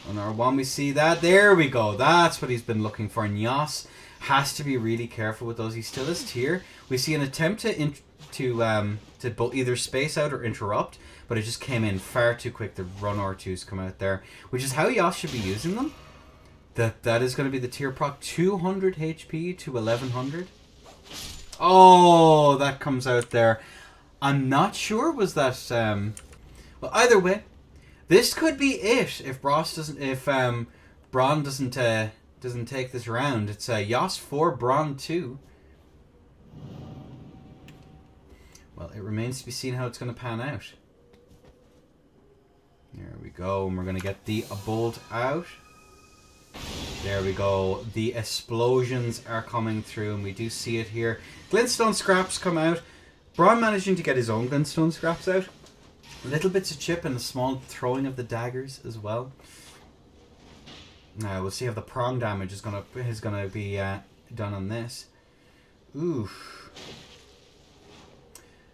Run R1, we see that. There we go. That's what he's been looking for. And Yas has to be really careful with those. He still is tier. We see an attempt to both either space out or interrupt, but it just came in far too quick. The run R2s come out there, which is how Yas should be using them. That is going to be the tier proc. 200 HP to 1100. Oh, that comes out there. I'm not sure was that well, either way, this could be it if Bron doesn't take this round. It's Yas 4, Bron 2. Well, it remains to be seen how it's going to pan out. There we go, and we're going to get the bolt out. There we go. The explosions are coming through, and we do see it here. Glintstone scraps come out. Bron managing to get his own glintstone scraps out. Little bits of chip and a small throwing of the daggers as well. Now we'll see how the prong damage is gonna be done on this. Oof.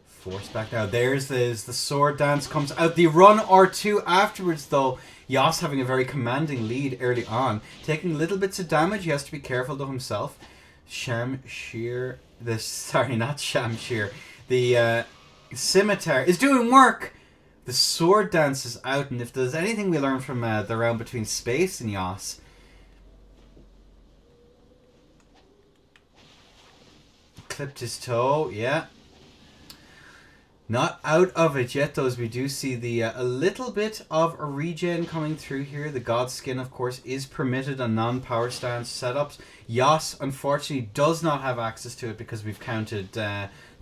Force back now. There's the sword dance comes out. The run R2 afterwards, though. Yas having a very commanding lead early on. Taking little bits of damage. He has to be careful though himself. Shamshir. Sorry, not Shamshir. The scimitar is doing work. The sword dance is out. And if there's anything we learn from the round between Space and Yas. Clipped his toe. Yeah. Not out of it yet, though, as we do see the a little bit of a regen coming through here. The God Skin, of course, is permitted on non-power stance setups. Yas, unfortunately, does not have access to it because we've counted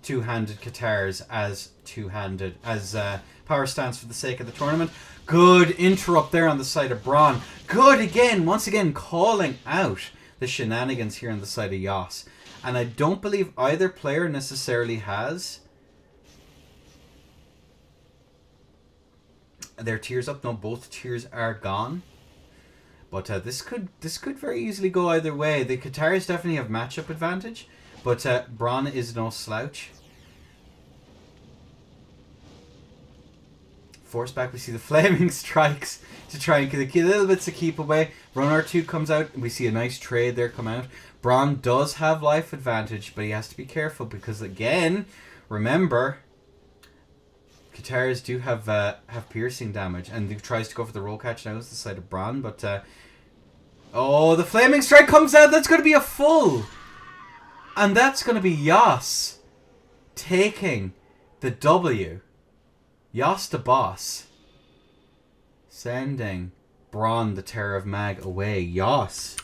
two-handed Katars as two-handed, as power stance for the sake of the tournament. Good interrupt there on the side of Bron. Good again, once again, calling out the shenanigans here on the side of Yas. And I don't believe either player necessarily has their tears up. No, both tears are gone. But this could very easily go either way. The Katars definitely have matchup advantage, but Bron is no slouch. Force back. We see the flaming strikes to try and get a little bits to keep away. Run R2 comes out. And we see a nice trade there come out. Bron does have life advantage, but he has to be careful because, again, remember, Katars do have piercing damage, and he tries to go for the roll catch now. It's the side of Bron, but oh, the flaming strike comes out. That's going to be a full, and that's going to be Yas taking the W. Yas the boss, sending Bron the Terror of Mag away. Yas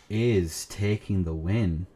is taking the win.